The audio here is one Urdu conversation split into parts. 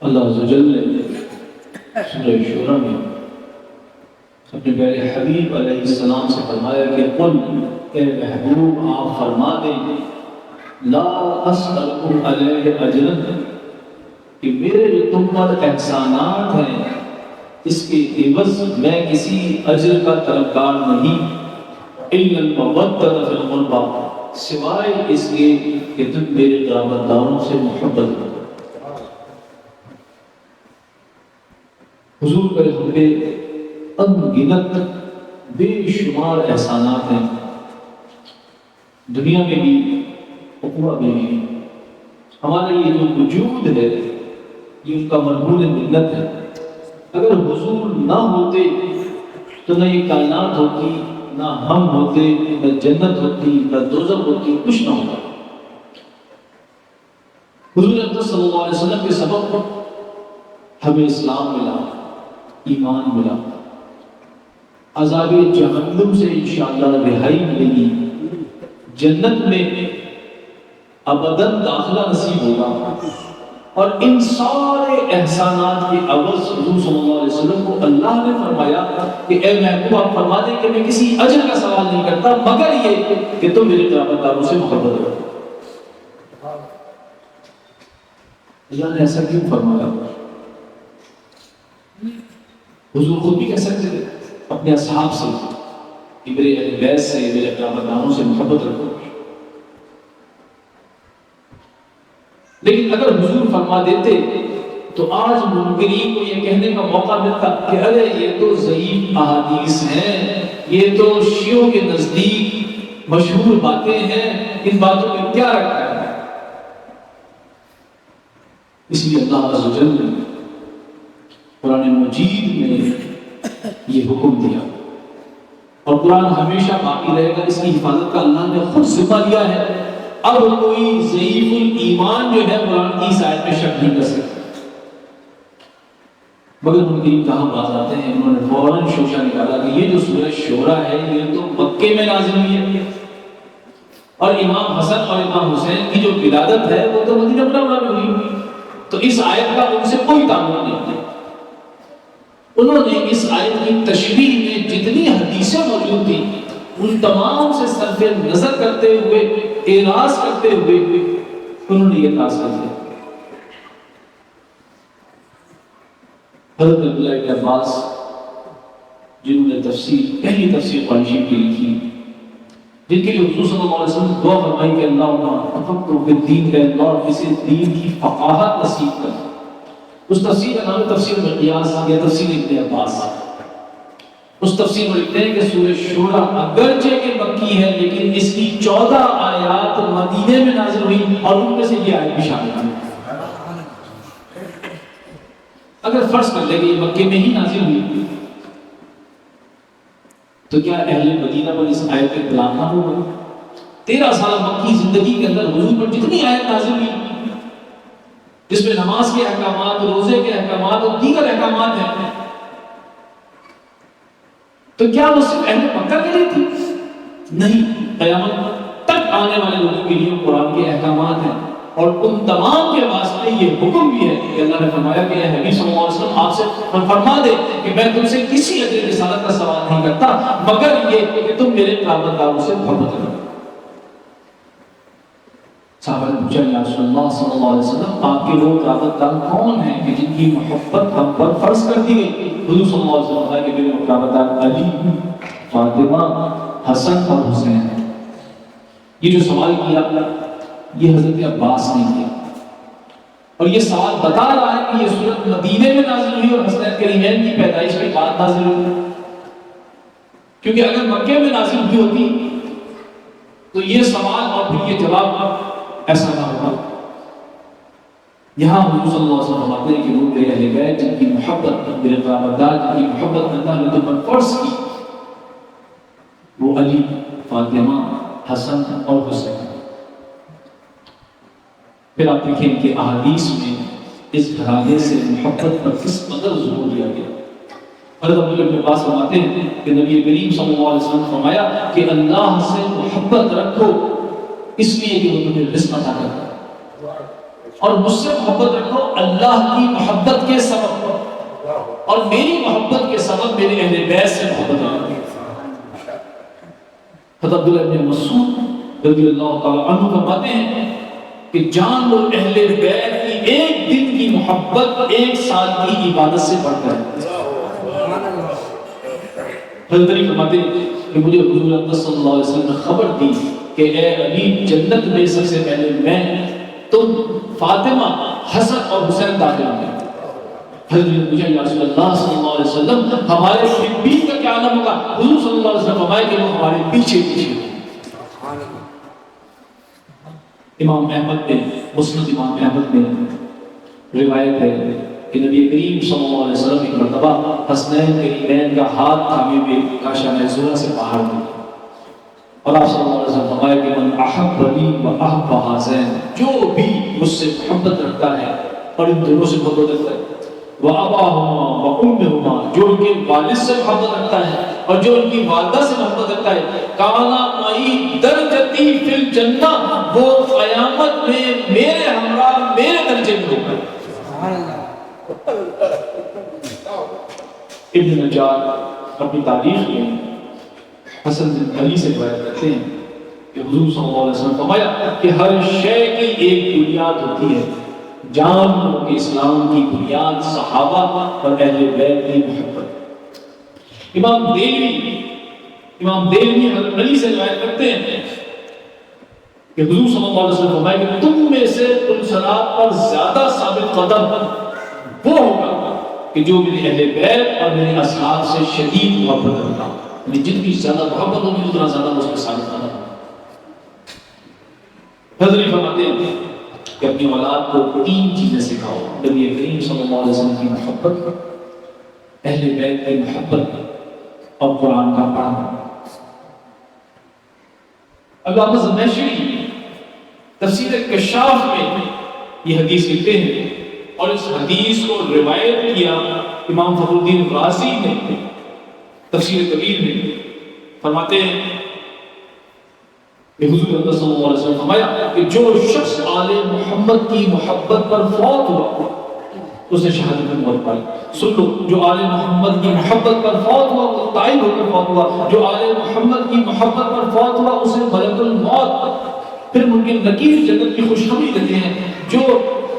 اللہ عز و جل نے سورہ شورى میں اپنے پیارے حبیب علیہ السلام سے فرمایا کہ قل اے محبوب آپ فرما دیں لا اسألکم علیہ اجرا کہ میرے جو تم پر احسانات ہیں اس کے عوض میں کسی اجر کا طلبگار نہیں الا المودۃ فی القربى سوائے اس کے کہ تم میرے قرابت داروں سے محبت کرو۔ حضور پر ہم پہ انگنت بے شمار احسانات ہیں، دنیا میں بھی عقبہ میں بھی۔ ہمارا یہ جو وجود ہے یہ ان کا مرہون منت ہے۔ اگر حضور نہ ہوتے تو نہ یہ کائنات ہوتی، نہ ہم ہوتے، نہ جنت ہوتی، نہ دوزخ ہوتی، کچھ نہ ہوتا۔ حضور اقدس صلی اللہ علیہ وسلم کے سبب ہمیں اسلام ملا، ایمان ملا، عذاب جہنم سے انشاءاللہ رہائی ملے گی، جنت میں ابداً داخلہ نصیب ہوگا، اور ان سارے احسانات کے عوض حضور صلی اللہ علیہ وسلم کو اللہ نے فرمایا کہ اے محبوب آپ فرما دیں کہ میں کسی اجر کا سوال نہیں کرتا مگر یہ کہ تم میرے قرابت داروں سے محبت کرو۔ اللہ نے ایسا کیوں فرمایا؟ حضور خود بھی کہہ سکتے تھے اپنے اصحاب سے کہ میرے اہل بیت سے، میرے قرابت داروں سے محبت رکھو، لیکن اگر حضور فرما دیتے تو آج منکرین کو یہ کہنے کا موقع ملتا کہ ارے یہ تو ضعیف احادیث ہیں، یہ تو شیعوں کے نزدیک مشہور باتیں ہیں، ان باتوں میں کیا رکھا ہے؟ اس لیے اللہ عز و جل نے قرآن مجید میں یہ حکم دیا، اور قرآن ہمیشہ باقی رہے گا، اس کی حفاظت کا اللہ نے خود ذمہ لیا ہے۔ اب کوئی ضعیف الایمان جو ہے قرآن کی اس آیت میں شک نہیں کر سکتا، مگر منکرین کہاں باز آتے ہیں، انہوں نے فوراً شوشہ نکالا کہ یہ جو سورہ شورى ہے یہ تو مکے میں نازل ہوئی ہے، اور امام حسن اور امام حسین کی جو ولادت ہے وہ تو مدینہ منورہ میں ہوئی، تو اس آیت کا ان سے کوئی تعلق نہیں ہے۔ انہوں نے اس آیت کی تشریح میں جتنی حدیثیں موجود تھیں ان تمام سے صرف نظر کرتے ہوئے، اعراض کرتے ہوئے انہوں نے یہ اعتراض کر دیا۔ حضرت عبداللہ بن عباس جنہوں نے پہلی تفسیر قرآن شریف کی لکھی، جن کے لیے حضور صلی اللہ علیہ وسلم دعا فرمائی کہ اللہ تفقہ فی الدین، کہ اللہ کسی دین کی فقاہت نصیب کر۔ اس تفسیر کا نام تفسیر مقیاس یا تفسیر ابن عباس۔ اس تفسیر میں لکھتے ہیں کہ سورہ شورى اگرچہ کہ مکی ہے لیکن اس کی 14 آیات مدینے میں نازل ہوئی، اور ان میں سے یہ آیت بھی شامل ہے۔ اگر فرض کر لیں کہ یہ مکے میں ہی نازل ہوئی تو کیا اہل مدینہ پر اس آیت کا اطلاق نہ ہوگا؟ 13 سال مکی زندگی کے اندر حضور پر جتنی آیت نازل ہوئی جس میں نماز کے احکامات، روزے کے احکامات اور دیگر احکامات ہیں، تو کیا وہ صرف اہل مکہ کے لیے تھی؟ نہیں، قیامت تک آنے والے لوگوں کے لیے قرآن کے احکامات ہیں، اور ان تمام کے واسطے یہ حکم بھی ہے کہ اللہ نے فرمایا کہ اے حبیب صلی اللہ علیہ وسلم آپ سے فرما دے کہ میں تم سے کسی اجر رسالت کا سوال نہیں کرتا مگر یہ کہ تم میرے قرابت داروں سے محبت کرو۔ صحابہ نے پوچھا یا رسول اللہ صلی اللہ علیہ وسلم آپ کے وہ قرابت دار کون ہیں کہ جن کی محبت ہم پر فرض کر دی گئی؟ حضور صلی اللہ علیہ وسلم کہ میرے قرابت دار علی، فاطمہ، حسن اور حسین ہیں۔ یہ جو سوال کیا یہ حضرت عباس نے کیا، اور یہ سوال بتا رہا ہے کہ یہ سورت مدینے میں نازل ہوئی اور حسنین کریمین کی پیدائش کے بعد نازل ہوئی، کیونکہ اگر مکے میں نازل ہوئی ہوتی تو یہ سوال اور پھر یہ جواب ایسا نہ ہوگا۔ یہاں حضور صلی اللہ علیہ وسلم فرماتے ہیں کہ وہ میرے اہل بیت جن کی محبت، میرے قرابت دار جن کی محبت اللہ نے تم پر فرض کی، وہ علی، فاطمہ، حسن اور حسین۔ پھر آپ دیکھیں کہ احادیث میں اس گھرانے سے محبت پر کس قدر زور دیا گیا۔ حضرت عبداللہ بن عباس فرماتے ہیں کہ نبی کریم صلی اللہ علیہ وسلم فرمایا کہ اللہ سے محبت رکھو اس لیے کہ وہ تمہیں رزق عطا کرتا ہے۔ اور مجھ سے محبت رکھو اللہ کی محبت کے سبب، اور میری محبت کے سبب میرے اہل بیت سے محبت رکھو۔ حضرت عبداللہ بن مسعود رضی اللہ تعالیٰ عنہ فرماتے ہیں کہ جان لو اہل بیت کی ایک دن کی محبت ایک سال کی عبادت سے بڑھ کر ہے۔ حضرت علی فرماتے ہیں کہ مجھے حضور اکرم صلی اللہ علیہ وسلم نے خبر دی کہ اے علی، جنت میں سب سے پہلے میں، تم، فاطمہ، حسن اور حسین داخل ہوں گے۔ حضرت نے پوچھا یا رسول اللہ صلی اللہ علیہ وسلم، ہمارے محبین کا کیا عالم ہوگا؟ حضور صلی اللہ علیہ وسلم فرمائے کہ وہ ہمارے پیچھے پیچھے۔ امام احمد میں، مسند امام احمد میں روایت ہے کہ نبی کریم صلی اللہ علیہ وسلم ایک مرتبہ حسنین کریمین کا ہاتھ تھامے ہوئے کاشا محظورہ سے باہر ہوئے، اور آپ صلی اللہ علیہ وسلم فرمایا کہ من احبنی و احب ہذین، جو بھی مجھ سے محبت رکھتا ہے اور ان دونوں سے محبت رکھتا ہے، وَأَبَاهُمَا وَأُمِّهُمَا، جو ان کے والد سے محبت رکھتا ہے اور جو ان کی والدہ سے محبت رکھتا ہے، کانا معی درجتی فی الجنہ، وہ قیامت میں میرے ہمراہ میرے درجے میں ہوگا۔ ابن نجار اپنی تاریخ میں حسن بن علی سے روایت کرتے ہیں کہ حضور صلی اللہ علیہ وسلم فرمایا کہ ہر شے کی ایک بنیاد ہوتی ہے، جان لو کہ اسلام کی بنیاد صحابہ اور اہل بیت کی محبت۔ امام دہلوی حضرت علی سے روایت کرتے ہیں کہ حضور صلی اللہ علیہ وسلم فرمایا کہ تم میں سے صراط پر زیادہ ثابت قدم وہ ہوگا کہ جو میرے اہل بیت اور میرے اصحاب سے شدید محبت رکھتا ہوں، یعنی جتنی زیادہ محبت ہوگی اتنا زیادہ اس کے ثابت قدم ہوگا۔ حضرت فرماتے ہیں کہ اپنی اولاد کو 3 چیزیں سکھاؤ، نبی کریم صلی اللہ علیہ وسلم کی محبت، اہل بیت کی محبت اور قرآن کا پڑھنا۔ علامہ زمخشری تفسیر کشاف میں یہ حدیث لکھتے ہیں، اور اس حدیث کو روایت کیا امام فخر الدین رازی نے تفسیر کبیر میں، فرماتے ہیں کہ حضور صلی اللہ علیہ وسلم فرمایا کہ جو شخص آل محمد کی محبت پر فوت ہوا اس نے شہادت میں موت پائی۔ سن لو، جو آل محمد کی محبت پر فوت ہوا وہ تائب ہو کر فوت ہوا، جو آل محمد کی محبت پر فوت ہوا اسے ملک الموت پھر ممکن نکیر جنت کی خوشخبری دیتے ہیں۔ جو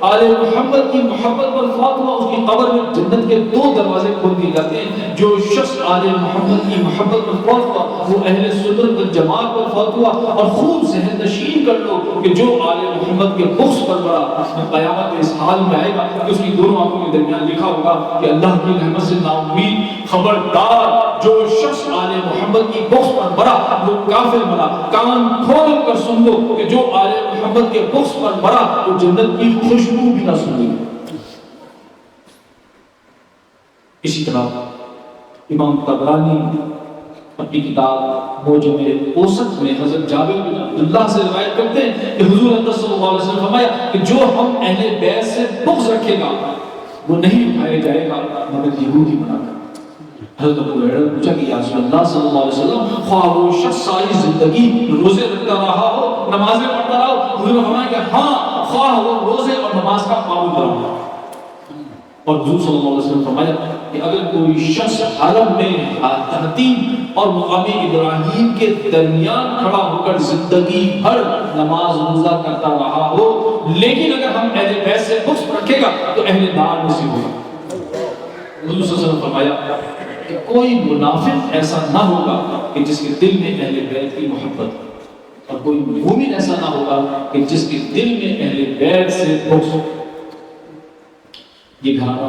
آل محمد کی محبت پر فوت ہوا اس کی قبر میں جنت کے 2 دروازے کھول دیے جاتے ہیں۔ جو شخص آل محمد کی محبت پر فوت ہوا وہ اہل سنت والجماعت پر فوت ہوا، اور خوب ذہن نشین کر لو کہ جو آل محمد کے بغض پر بڑا قیامت میں اس حال میں آئے گا کہ اس کی دونوں آنکھوں کے درمیان لکھا ہوگا کہ اللہ کی رحمت سے نا امید، خبردار جو شخص آل محمد کی بغض پر مرا وہ کافر مرا۔ کان کھول کر سن لو کہ جو آل محمد کے بغض پر مرا وہ جنت کی خوشبو بھی نہ سنے گا۔ اسی طرح امام طبرانی اپنی کتاب موجم اوسط میں حضرت جابر بن عبداللہ سے روایت کرتے ہیں کہ حضور صلی اللہ علیہ وسلم فرمایا کہ جو ہم اہل بیت سے بغض رکھے گا وہ نہیں اٹھایا جائے گا مگر یہودی بنا کر۔ حضرت ابو ہریرہ نے پوچھا کہ یا رسول اللہ صلی اللہ علیہ وسلم، خواہ وہ شخص ساری زندگی روزے رکھتا رہا ہو، نمازیں پڑھتا رہا ہو، حضور نے فرمایا کہ ہاں، خواہ وہ روزے اور نماز کا پابند رہا ہو۔ اور حضور صلی اللہ علیہ وسلم فرمایا کہ اگر کوئی شخص حرم میں خطیب اور مقام ابراہیم کے درمیان کھڑا ہو کر زندگی بھر نماز روزہ کرتا رہا ہو لیکن اگر ہم اہل بیت سے بغض رکھے گا تو اہل نار میں سے ہوگا۔ حضور صلی اللہ علیہ وسلم فرمایا کہ کوئی منافق ایسا نہ ہوگا کہ جس کے دل میں اہل بیت کی محبت، اور کوئی مومن ایسا نہ ہوگا کہ جس کے دل میں اہل بیت سے بغض ہو۔ یہ گھرانا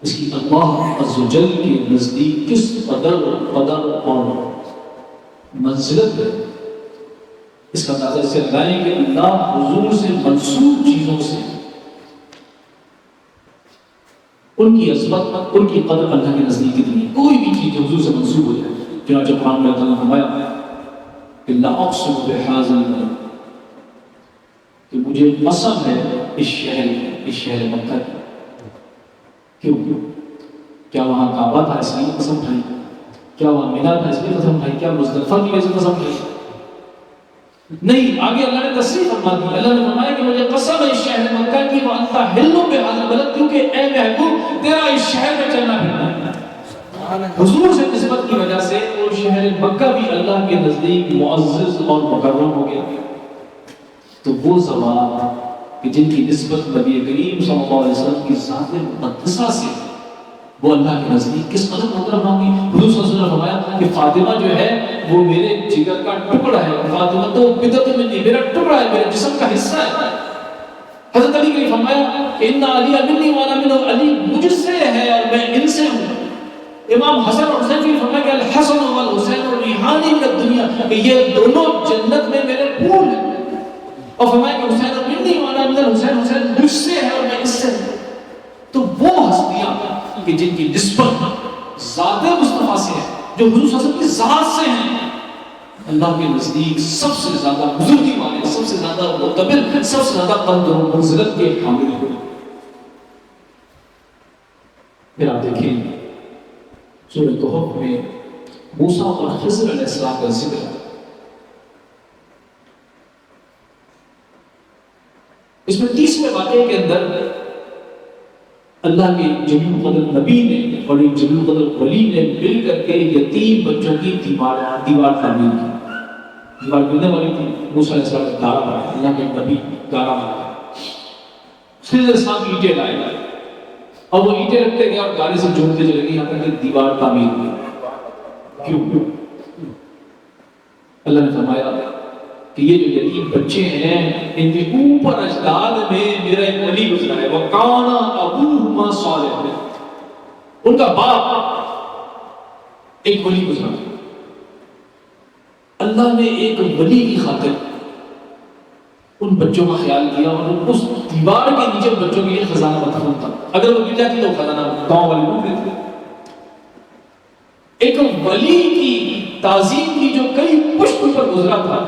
اس کی اللہ عز و جل کے نزدیک کس قدر اور منزلت ہے، اس کا اندازہ اس سے لگائیں کہ اللہ حضور سے منسوب چیزوں سے ان کی عظمت، ان کی قدر اللہ کے نزدیک کتنی ہے۔ کوئی بھی چیز حضور سے منسوب ہو جائے، چنانچہ قرآن میں اللہ نے فرمایا کہ لا اقسم بہذا البلد، کہ مجھے قسم ہے اس شہر مکہ کی۔ کیوں؟ کیا وہاں کعبہ تھا اس لیے قسم کھائی؟ کیا وہاں مینا تھا اس لیے قسم کھائی؟ کیا مزدلفہ کی وجہ سے قسم کھائی؟ نہیں، آگے اللہ نے تصریح فرما دی، اللہ نے فرمایا کہ مجھے قسم ہے شہر مکہ کی وانت حل بہذا البلد، کیونکہ اے محبوب تیرا اس شہر میں چلنا پھرنا ہے۔ حضور سے نسبت کی وجہ سے وہ شہر مکہ بھی اللہ کے نزدیک معزز اور مکرم ہو گیا۔ تو وہ زبان کہ جن کی نسبت نبی کریم صلی اللہ علیہ وسلم کی ذات مقدسہ سے، وہ اللہ کے نزدیک کس قدر محترم ہوں گی۔ حضور صلی اللہ علیہ وسلم نے فرمایا کہ فاطمہ جو ہے وہ میرے جگر کا ٹکڑا ہے، فاطمہ تو بدعت میں نہیں، میرا ٹکڑا ہے، میرے جسم کا حصہ ہے۔ حضرت علی نے فرمایا کہ ان علی منی وانا منہ، علی مجھ سے ہے اور میں ان سے ہوں۔ امام حسن اور حسین نے فرمایا کہ الحسن والحسین ریحانی من الدنیا، کہ یہ دونوں جنت میں میرے پھول ہیں۔ اور فرمایا کہ حسین منی وانا من الحسین، حسین مجھ سے ہے اور میں اس سے ہوں۔ تو وہ ہستیاں کہ جن کی نسبت ذات مصطفیٰ سے ہے، جو حضور صلی اللہ علیہ وسلم کی ذات سے ہیں، اللہ کے نزدیک سب سے زیادہ بزرگی والے، سب سے زیادہ معتبر، سب سے زیادہ قدر و منزلت کے حامل ہوئے۔ پھر آپ دیکھیں سورہ کہف میں موسیٰ اور خضر علیہ السلام کا ذکر ہے۔ اس میں 30ویں واقعے کے اندر اللہ کے جلیل القدر نبی نے اور ایک جلیل القدر ولی نے مل کر کے یتیم بچوں کی دیوار تعمیر کی۔ دیوار گرنے والی تھی، موسیٰ علیہ السلام نے گارا بنایا، اللہ کے نبی گارا بنایا، خضر علیہ السلام کی اینٹیں لائے اور وہ اینٹیں رکھتے گئے اور گارے سے جوڑتے چلے گئے یہاں تک کہ دیوار تعمیر ہوئی۔ کیوں؟ اللہ نے فرمایا کہ یہ جو یتیم بچے ہیں ان کے اوپر اجداد میں میرا ایک ولی گزرا ہے، وَقَانَ أَبُوهُمَا صَالِحًا، ان کا باپ ایک ولی گزرا۔ اللہ نے ایک ولی کی خاطر ان بچوں کا خیال کیا اور اس دیوار کے نیچے بچوں کے لیے خزانہ مدفون تھا، اگر وہ گر جاتی تو خزانہ گاؤں والے لوگ دیتے۔ ایک ولی کی تعظیم کی جو کئی پشت پر گزرا تھا،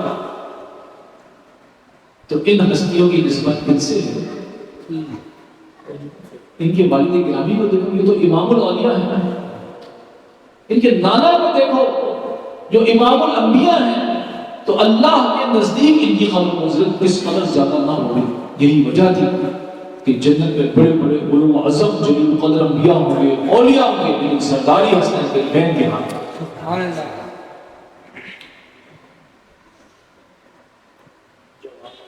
تو ان ہستیوں کی نسبت کن سے ہے؟ ان کے والد گرامی کو دیکھو، یہ تو امام الاولیاء ہیں۔ ان کے نانا کو دیکھو جو امام الانبیاء ہیں، تو اللہ کے نزدیک ان کی قدر منزلت اس قدر زیادہ نہ ہوئی۔ یہی وجہ تھی کہ جنت میں بڑے بڑے علوم اعظم جلیل القدر انبیاء ہوں گے، اولیاء ہوں گے، لیکن سرداری حسن کے بین کے ہاتھ۔ سبحان اللہ۔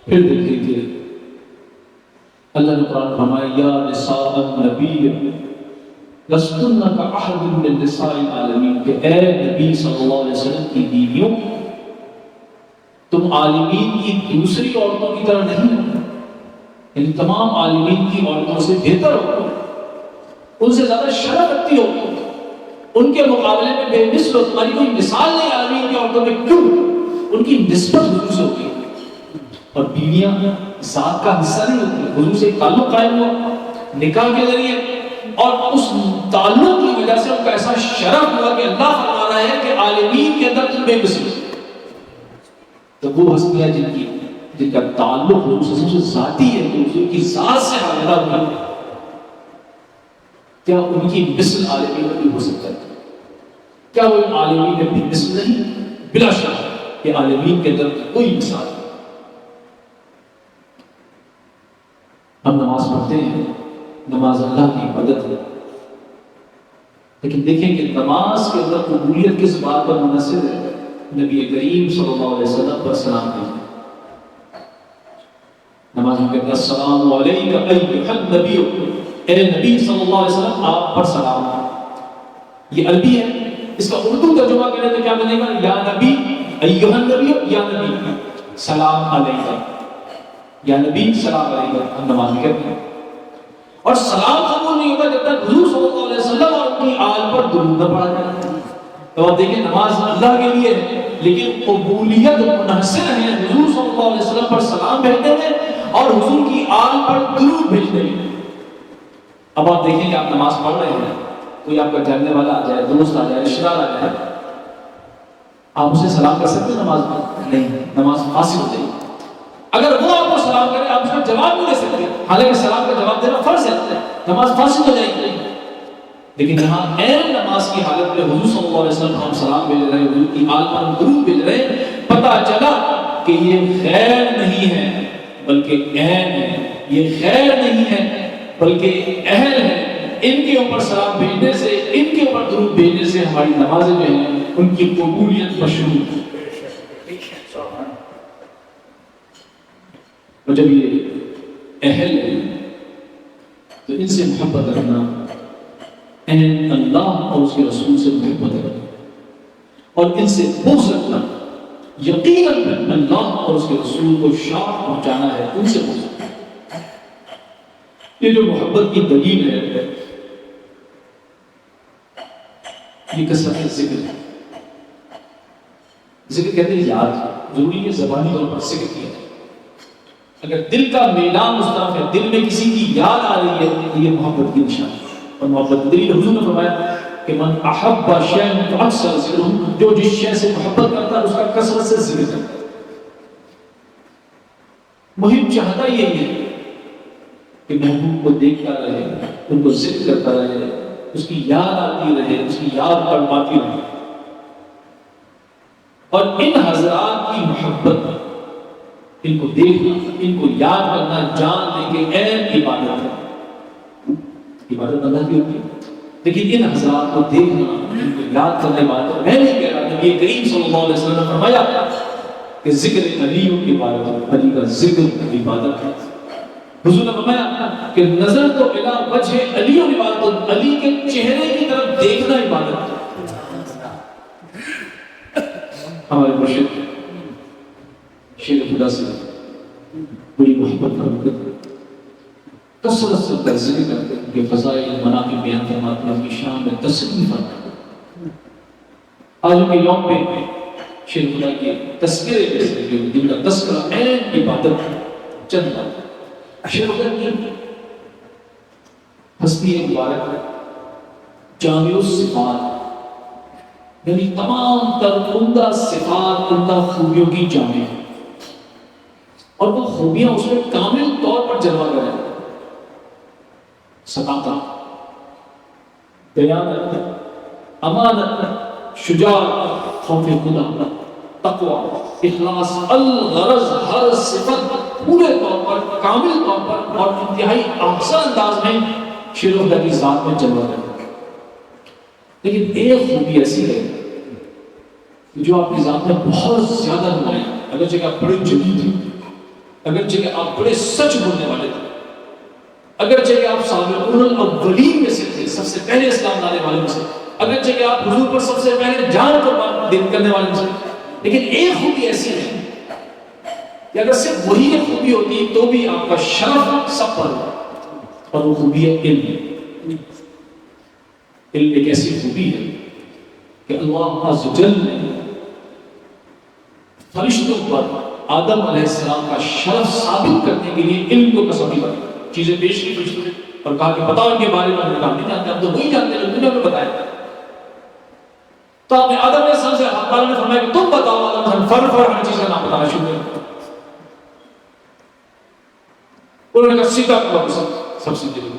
پھر دیکھیں کہ اللہ نے قرآن فرمایا یا نساء النبی لستن کاحد من نساء العالمین، کہ اے نبی صلی اللہ علیہ وسلم کی بیویوں تم عالمین کی دوسری عورتوں کی طرح نہیں ہو، یعنی تمام عالمین کی عورتوں سے بہتر ہو، ان سے زیادہ شرف رکھتی ہو، ان کے مقابلے میں بے مثل ہو، تمہاری کوئی مثال نہیں عالمین کی عورتوں میں، کیوں؟ ان کی نسبت حضور سے ہوتی ہے۔ اور بیویاں ذات کا حصہ نہیں ہوتی، حضور سے تعلق قائم ہوا نکاح کے ذریعے، اور اس تعلق کی وجہ سے ان کا ایسا شرف ہوا کہ اللہ فرما رہا ہے کہ عالمین کے اندر تم بے مثل۔ تو وہ ہستیاں جن کا تعلق حضور سے ذاتی ہے، کہ حضور کی ذات سے حاضرہ ہوئی، کیا ان کی مثل عالمین میں بھی ہو سکتا ہے؟ کیا وہ عالمین میں بھی مثل نہیں؟ بلا شک کہ عالمین کے اندر کوئی مثال۔ ہم نماز پڑھتے ہیں، نماز اللہ کی عبادت ہے، لیکن دیکھیں کہ نماز کے اندر قبولیت کس بات پر منحصر ہے؟ نبی کریم صلی اللہ علیہ وسلم پر سلام بھیجنا۔ نماز میں کہتے ہیں السلام علیکم ایھا النبی، اے نبی صلی اللہ علیہ وسلم آپ پر سلام۔ یہ عربی ہے، اس کا اردو ترجمہ کریں تو کیا بنے گا؟ یا نبی ایھا النبی، یا نبی سلام علیکم، یا نبی سلام علیکم، ہم نماز میں کہتے ہیں۔ اور سلام قبول نہیں ہوتا جب تک حضور صلی اللہ علیہ وسلم اور ان کی آل پر درود نہ پڑھا جائے۔ تو آپ دیکھیں نماز اللہ کے لیے ہے، لیکن قبولیت منحصر ہے حضور صلی اللہ علیہ وسلم پر سلام بھیجنے میں اور حضور کی آل پر درود بھیجنے میں۔ اب آپ دیکھیں کہ آپ نماز پڑھ رہے ہیں، کوئی آپ کا جاننے والا آ جائے، دوست آ جائے، رشتہ دار آ جائے، آپ اسے سلام کر سکتے ہیں نماز میں؟ نہیں، نماز فاسد ہو جائے گی۔ اگر وہ آپ کو سلام کرے آپ اس کا جواب نہیں دے سکتے، حالانکہ سلام کا جواب دینا فرض ہے، نماز فاسد ہو جائے گی۔ لیکن یہاں عین نماز کی حالت میں حضور صلی اللہ علیہ وسلم ہم سلام بھیج رہے ہیں، حضور کی آل پر درود بھیج رہے ہیں، پتہ چلا کہ یہ غیر نہیں ہے بلکہ عین ہے، یہ غیر نہیں ہے بلکہ اہل ہے۔ ان کے اوپر سلام بھیجنے سے، ان کے اوپر درود بھیجنے سے ہماری نمازیں جو ہیں ان کی قبولیت مشروط ہے۔ اور جب یہ اہل ہے تو ان سے محبت رکھنا، این اللہ اور اس کے رسول سے محبت رکھنا اور ان سے بغض رکھنا، یقیناً اللہ اور اس کے رسول کو شرف پہنچانا ہے، ان سے بغض رکھنا۔ یہ جو محبت کی دلیل ہے یہ کثرت ذکر ہے۔ ذکر کہتے ہیں یاد، ضروری ہے زبانی طور پر ذکر کیا جائے۔ اگر دل کا میلان مستعف ہے، دل میں کسی کی یاد آ رہی ہے تو یہ محبت کی نشانی ہے۔ اور محبت دلیل حضور نے فرمایا کہ من احب شیئا فاکثر ذکرہ، جو جس شے سے محبت کرتا ہے اس کا کثرت سے ذکر کرتا ہے۔ محب چاہتا یہی ہے کہ محبوب کو دیکھتا رہے، ان کو ذکر کرتا رہے، اس کی یاد آتی رہے، اس کی یاد تڑپاتی رہے۔ اور ان حضرات کی محبت، ان کو دیکھنا، ان کو یاد کرنا، جان لیں کہ عین عبادت ہے۔ عبادت اللہ کی ہوتی ہے، لیکن ان حضرات کو دیکھنا، ان کو یاد کرنا عبادت ہے۔ میں نہیں کہہ رہا، نبی کریم صلی اللہ علیہ وسلم نے فرمایا کہ ذکر علی عبادت ہے، علی کا ذکر عبادت ہے۔ حضور نے فرمایا کہ نظر تو الی وجہ علی عبادت، علی کے چہرے کی طرف دیکھنا عبادت ہے۔ ہمارے مرشد شیر خدا سے بڑی محبت کرتے ہیں، کثرت سے کا ذکر کرتے ہیں کہ فضائل مناقب بیان فرماتے ہیں، اپنی شان میں تسلیم فرماتے ہیں۔ آج کے یوم پہ شیر خدا کے تذکرے جیسے جو دل کا تذکرہ عین عبادت ہے۔ چند بات شیر خدا کی ہستی مبارک جامع الصفات، یعنی تمام تر عمدہ صفات، عمدہ خوبیوں کی جامع ہے، اور وہ خوبیاں اس میں کامل طور پر جلوہ گر ہیں۔ صداقت، دیانت، امانت، شجاعت، خوف خدا، تقوی، اخلاص، الغرض، ہر صفت پورے طور پر، کامل طور پر اور انتہائی احسن انداز میں شیر خدا کی ذات میں جلوہ گر ہے۔ لیکن ایک خوبی ایسی ہے جو آپ کی ذات میں بہت زیادہ نمایاں، اگرچہ کہ آپ بڑے جدید ہیں، اگرچہ کہ آپ بڑے سچ بولنے والے تھے، اگرچہ کہ آپ سابقون الاولین میں سے تھے، سب سے پہلے اسلام لانے والے میں سے، اگرچہ کہ آپ حضور پر سب سے پہلے جان قربان کرنے والے میں سے، لیکن ایک خوبی ایسی ہے کہ اگر صرف وہی ایک خوبی ہوتی تو بھی آپ کا شرف سب پر ہوتا، اور وہ خوبی ہے علم۔ علم ایک ایسی خوبی ہے کہ اللہ عز و جل نے فرشتوں پر آدم علیہ السلام کا شرف ثابت کرنے کے لیے علم کو کسوٹی پر چیزیں پیش کی فرشتوں نے اور کہا کہ بتاؤ ان کے بارے میں، ہم نے کہا نہیں جانتے، ہم تو وہی جانتے جو تم نے بتایا۔ تو آپ نے آدم علیہ السلام سے اللہ نے فرمایا کہ تم بتاؤ، آدم نے فر ہر چیز کا نام بتانا شروع کیا۔ انہوں نے کہا سیدھا کرو، سب سے جلدی۔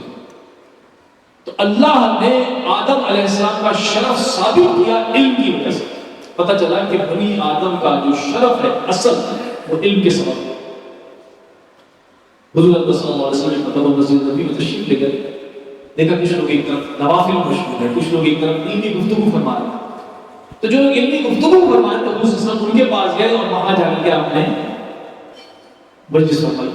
تو اللہ نے آدم علیہ السلام کا شرف ثابت کیا علم کی وجہ سے۔ پتہ چلا کہ بنی آدم کا جو شرف ہے اصل وہ علم کے سبب ہے۔ حضور صلی اللہ علیہ وسلم مطلب مسجد نبی میں تشریف لے گئے، دیکھا کچھ لوگ ایک طرف نوافل مشغول ہیں، کچھ لوگ ایک طرف علمی گفتگو فرما رہے ہیں۔ تو جو لوگ علمی گفتگو فرما رہے ہیں تو حضور صلی اللہ علیہ وسلم ان کے پاس گئے اور وہاں جا کے آپ نے مجلس فرمائی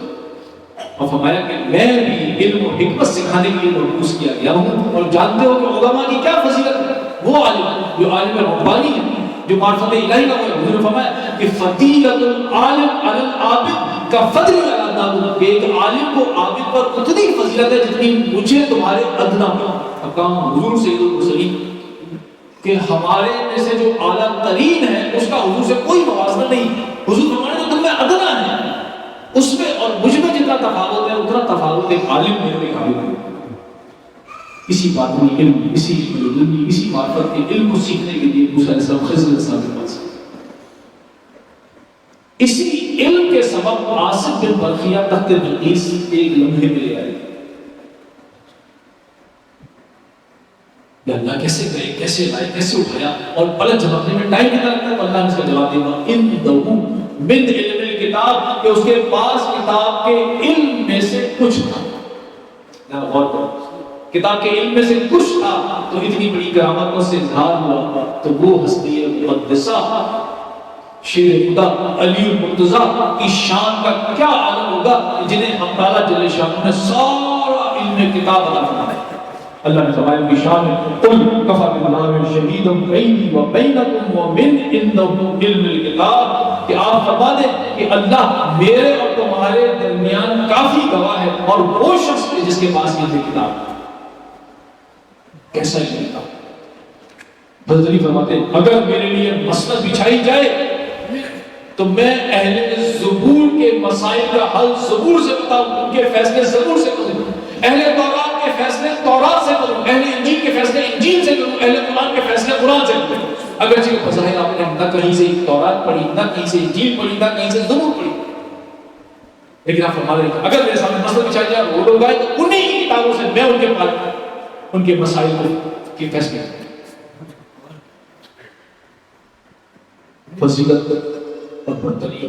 اور فرمایا کہ میں بھی علم و حکمت سکھانے کے لیے مرکوز کیا گیا ہوں، اور جانتے ہو کہ علماء کی کیا فضیلت ہے۔ وہ عالم جو عالم ربانی ہے، جو معرفت الہی کا ہے، حضور نے فرمایا کہ فضیلت العالم علی العابد کا فضل علی داؤد، کہ ایک عالم کو عابد پر اتنی فضیلت ہے جتنی مجھے تمہارے ادنا پر۔ کام حضور سید المرسلین کہ ہمارے میں سے جو اعلیٰ ترین ہے اس کا حضور سے کوئی موازنہ نہیں۔ حضور فرمانے جو تم میں ادنا ہے اس میں اور مجھ میں جتنا تفاوت ہے اتنا تفاوت ایک عالم میں اور ایک عابد میں۔ اسی بات میں علم، اسی علم، اسی معرفت کے علم کو سیکھنے کے لیے موسیٰ علیہ السلام خضر علیہ السلام کے پاس، اسی علم کے سبب عاصم بن برقیہ تخت بلقیس ایک لمحے میں لے آئے۔ یا اللہ کیسے گئے، کیسے لائے، کیسے اٹھایا، اور پلک جھپکنے میں ٹائم کتنا لگتا ہے؟ تو اللہ نے اس کا جواب دیا، ان دہو من علم الکتاب کہ اس کے پاس کتاب کے علم میں سے کچھ تھا. غور کرو، کتاب کے علم میں سے کچھ تھا تو اتنی بڑی کرامتوں سے اظہار ہوا. تو وہ ہستی مقدسہ شیر خدا علی المرتضیٰ کی شان کا کیا عالم ہوگا جنہیں ہم تعالیٰ جل شانہ نے سارا علم کتاب عطا فرمایا. اللہ نے فرمایا کی شان ہے قل کفی باللہ شہیدا بینی و بینکم ومن عنده علم الکتاب، کہ آپ فرما دیں کہ اللہ میرے اور تمہارے درمیان کافی گواہ ہے اور وہ شخص ہے جس کے پاس علم کتاب. کیسا علم کتاب؟ حضرت علی فرماتے ہیں اگر میرے لیے مسند بچھائی جائے تو میں اہل زبور کے مسائل کا حل زبور سے بتاؤں، ان کے فیصلے زبور سے کروں، اہل تورات کے فیصلے تورات سے کروں، اہل انجیل کے فیصلے انجیل سے کروں، اہل قرآن کے فیصلے قرآن سے کروں. اگرچہ بظاہر آپ نے نہ کہیں سے تورات پڑھی، نہ کہیں سے انجیل پڑھی، نہ کہیں سے زبور پڑھی، لیکن آپ فرما رہے ہیں اگر میرے سامنے مسئلہ بچھایا جائے وہ لوگ آئے تو انہی کی کتابوں سے میں ان کے پاس ان کے مسائل کے فیصلے. فضیلت اور برتری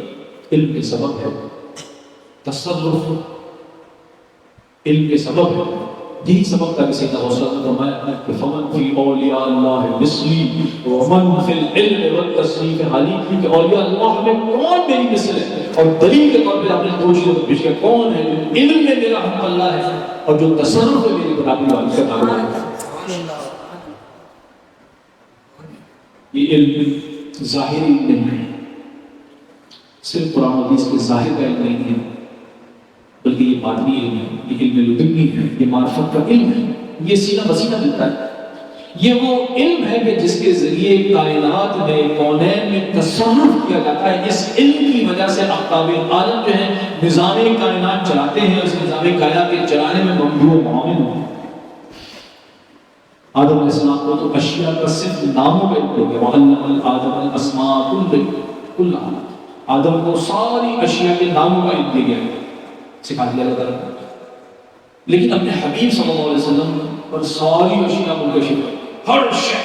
علم کے سبب ہے، تصرف علم کے سبب ہے. یہی سبب تھا کہ سیدنا غوث نے فرمایا کہ فمن فی اولیاء اللہ مثلی ومن فی العلم والتصریف حالی، کہ اولیاء اللہ میں کون میری مثل ہے. اور دلیل کے طور پہ آپ نے دو چیزوں کو پیش کیا، کون ہے جو علم میں میرا حق اللہ ہے اور جو تصرف میں میری برابری والی کا تعلق ہے. یہ علم ظاہری علم نہیں ہے، صرف قرآن و حدیث کے ظاہر کا علم نہیں ہے، بلکہ یہ باطنی علم ہے، یہ علم لدنی ہے، یہ معرفت کا علم ہے، یہ سینہ بسینہ ملتا ہے. یہ وہ علم ہے کہ جس کے ذریعے کائنات میں کونین میں تصرف کیا جاتا ہے. اس علم کی وجہ سے اقطاب عالم جو ہیں نظام کائنات چلاتے ہیں، اس نظام کائنات کے چلانے میں ممدوع و معاون ہوتے ہیں. آدم علیہ السلام کو تو اشیاء کا صرف ناموں کا علم ہو گیا، وَعَلَّمَ آدَمَ الْأَسْمَاءَ كُلَّهَا، آدم کو ساری اشیاء کے ناموں کا علم دیا گیا، سکھا دیا اللہ تعالیٰ. لیکن اپنے حبیب صلی اللہ علیہ وسلم پر ساری اشیاء منتشر ہے، ہر شے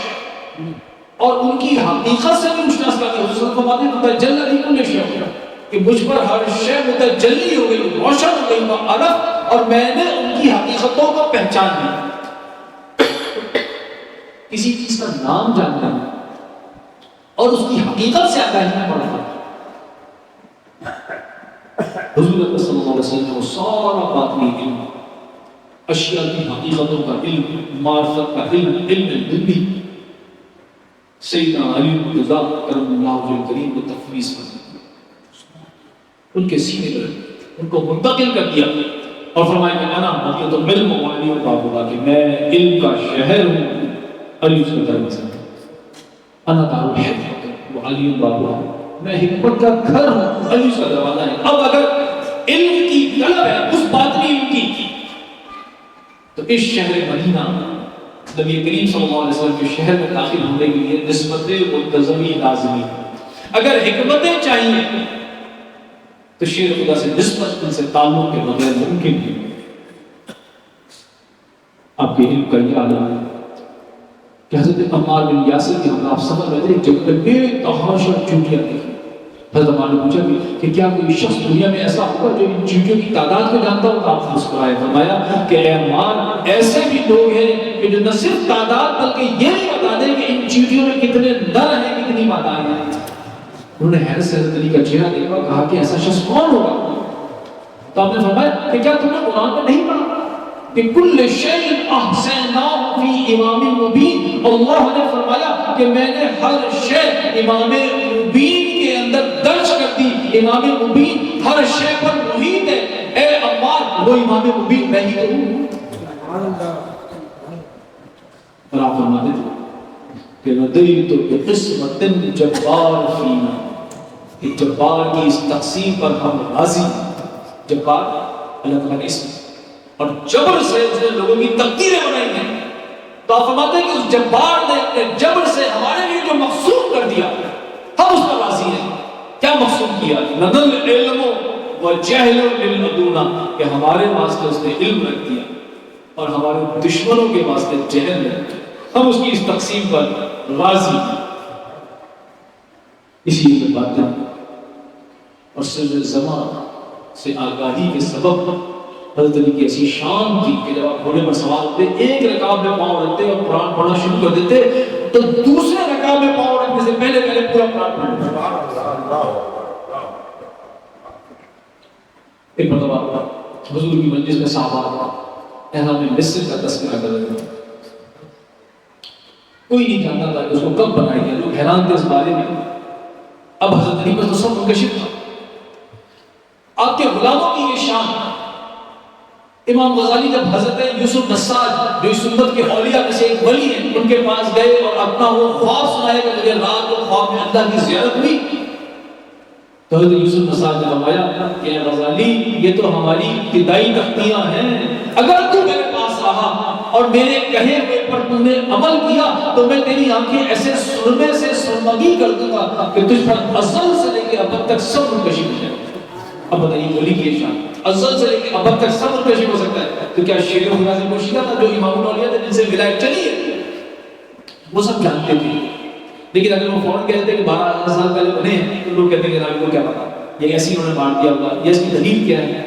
اور ان کی حقیقت سے بھی مشناس کرتے ہیں. حضرت فرماتے ہیں متجلی لکل شیء، کہ مجھ پر ہر شے متجلی ہو گئی، روشن ہو گئی، وعرف، اور میں نے ان کی حقیقتوں کو پہچان لی. کسی چیز کا نام جاننا اور اس کی حقیقت سے آگاہی میں بڑا فرق. حضور اکرم صلی اللہ علیہ وسلم نے وہ سارا باطنی علم، اشیاء کی حقیقتوں کا علم، معرفت کا علم، علم لدنی سیدنا علی المرتضیٰ کرم اللہ وجہ کریم کو تفویض کر دیا، ان کے سینے پر ان کو منتقل کر دیا اور فرمایا کہ انا مدینۃ العلم وعلی بابها، کہ میں علم کا شہر ہوں، علی اس کا دروازہ ہے. انا دار الحکمۃ وعلی بابها، میں حکمت کا گھر ہوں، علی اس کا دروازہ ہے. اب اگر علم کی طلب ہے اس باطنی علم کی، تو اس شہر مدینہ نبی کریم صلی اللہ علیہ وسلم کے شہر میں داخل ہونے کے لیے نسبت ملتزمی لازمی. اگر حکمتیں چاہیے تو شیر خدا سے نسبت، ان سے تعلق کے بغیر ممکن ہے. آپ کے علم کا یہ عالم ہے کہ حضرت عمار بن یاسر کی ہم آپ سمجھ رہے تھے جب بے تحاشا چونٹیاں دیکھی. حضرت عمار نے پوچھا کہ کیا کوئی شخص دنیا میں ایسا ہوگا جو ان چونٹیوں کی تعداد کو جانتا ہو؟ آپ مسکرائے، فرمایا کہ اے عمار، ایسے بھی لوگ ہیں کہ جو نہ صرف تعداد بلکہ یہ بھی بتا دیں کہ ان چونٹیوں میں کتنے نر ہیں، کتنی مادائیں ہیں. انہوں نے حیرت سے حضرت علی کا چہرہ دیکھا اور کہا کہ ایسا شخص کون ہوگا؟ تو آپ نے فرمایا کہ کیا تم نے قرآن میں نہیں پڑھا کہ کل شیء احصیناہ فی امام مبین؟ اللہ نے فرمایا کہ میں نے ہر شے امام مبین کے اندر درج کر دی. امام مبین ہر شے پر محیط ہے. اے عمار، وہ امام مبین میں ہی تو ہوں. اور آپ فرماتے تھے کہ ندیت بقسمت جبار فینا، کہ جبار کی اس تقسیم پر ہم راضی. جبار اللہ تعالیٰ کا اسم، اور جبر سے اس نے لوگوں کی تقدیریں بنائی ہیں. تو آپ فرماتے ہیں کہ اس جبار نے اپنے جبر سے ہمارے لیے جو مقصود کر دیا ہم اس پر راضی ہیں. کیا مقصود کیا؟ ندل علم و جہل للمدونہ، کہ ہمارے واسطے اس نے علم رکھ دیا اور ہمارے دشمنوں کے واسطے جہل رکھ دیا. ہم اس کی اس تقسیم پر راضی ہیں. اسی لیے بات ہے اور سر زمان سے آگاہی کے سبب حضرت علی کی ایسی شان تھی کہ جب آپ گھوڑے پر سوار ہوتے ایک رکعت میں پاؤں رکھتے اور قرآن پڑھنا شروع کر دیتے تو دوسرے رکعت میں پاؤں رکھنے سے پہلے پورا قرآن پڑھتے. ایک مرتبہ حضور کی مجلس میں صحابہ احرام مصر کا تذکرہ کر رہے تھے. کوئی نہیں جانتا تھا کہ اس کو کب بنایا گیا. لوگ حیران تھے اس بارے میں. اب حضرت علی پر تو سب منکشف تھا. آپ کے غلاموں کی یہ شان. امام غزالی جب حضرت یوسف نساج جو اس امت کے اولیاء میں سے ایک ولی ہیں ان کے پاس گئے اور اپنا وہ خواب سنایا کہ مجھے رات کو خواب میں اللہ کی زیارت ہوئی تو حضرت یوسف نساج نے فرمایا کہ اے غزالی یہ تو ہماری ابتدائی تختیاں ہیں. اگر تو میرے پاس رہا اور میرے کہے ہوئے پر تم نے عمل کیا تو میں تیری آنکھیں ایسے سرمے سے سرمگی کر دوں گا کہ تجھ پر ازل سے لے کے اب تک سب منکشف ہو جائے. اب بتائیے ولی کی یہ شان ازل سے لے کے اب تک سب منکشف ہو سکتا ہے. تو کیا شیر خدا سے پوچھیے تھا جو امام الاولیاء تھے جن سے ولایت چلی ہے وہ سب جانتے تھے. لیکن اگر وہ فوراً کہتے ہیں کہ 12,000 سال پہلے بنے ہیں تو لوگ کہتے ہیں کہ راوی کو کیا پتا یہ ایسی انہوں نے بانٹ دیا ہوگا یہ اس کی دلیل کیا ہے.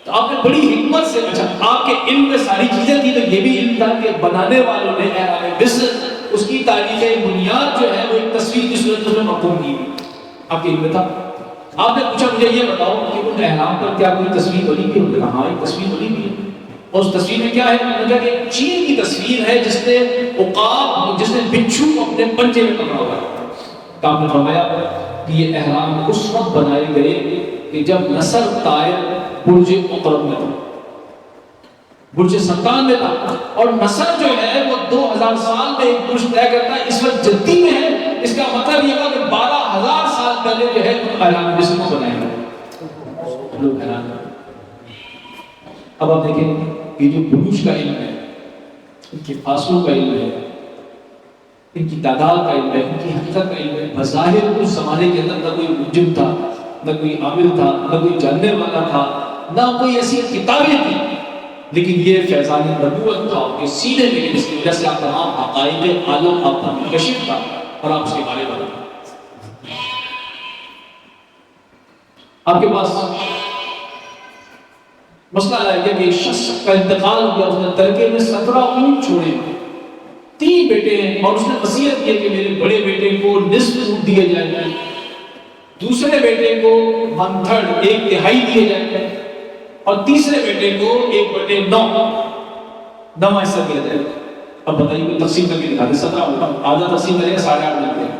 تو آپ نے بڑی حکمت سے اچھا آپ کے علم میں ساری چیزیں تھی تو یہ بھی علم تھا کہ بنانے والوں نے احرام مصر اس کی تاریخ بنیاد جو ہے وہ ایک تصویر کی صورت میں مرقوم کی. آپ کے علم میں تھا. آپ نے پوچھا مجھے یہ بتاؤ کہ ان احرام پر کیا کوئی تصویر بنی بھی ہے؟ ہاں ایک تصویر بنی بھی ہے. اور اس تصویر میں کیا ہے؟ انہوں نے کہا کہ ایک چیل کی تصویر ہے جس نے عقاب جس نے بچھو کو اپنے پنجے میں پکڑا ہوا ہے. تو آپ نے فرمایا کہ یہ احرام اس وقت بنائے گئے کہ جب نصر طائر برج عقرب میں تھا برج سرطان میں تھا اور نصر جو ہے وہ 2000 سال میں ایک برج طے کرتا ہے. اس وقت جدی میں ہے. اس کا مطلب یہ ہوا کہ 12,000 سال پہلے جو ہے احرام مصر کو بنایا گیا. لوگ حیران. اب آپ دیکھیں یہ جو بروج کا علم ہے ان کے فاصلوں کا علم ہے ان کی تعداد کا علم ہے ان کی حقیقت کا علم ہے. بظاہر اس زمانے کے اندر نہ کوئی مجرم تھا نہ کوئی عامل تھا نہ کوئی جاننے والا تھا نہ کوئی ایسی کتابیں تھیں لیکن یہ فیضان نبوت تھا کہ سینے میں جس کی وجہ سے آپ تمام حقائق عالم آپ کا منکشف تھا اور آپ اس کے بارے میں آپ کے پاس مسئلہ آیا کہ ایک شخص کا انتقال ہو گیا. اس نے ترکے میں 17 اونٹ چھوڑے 3 بیٹے ہیں اور اس نے وصیت کی کہ میرے بڑے بیٹے کو نصف اونٹ دیے جائے دوسرے بیٹے کو 1/3 ایک تہائی دیے جائے اور تیسرے بیٹے کو 1/9 حصہ دیا جائے. اب بتائیے کوئی تقسیم کر کے دکھا دیں. 17 آدھا تقسیم کریں گے 8.5 ملتے ہیں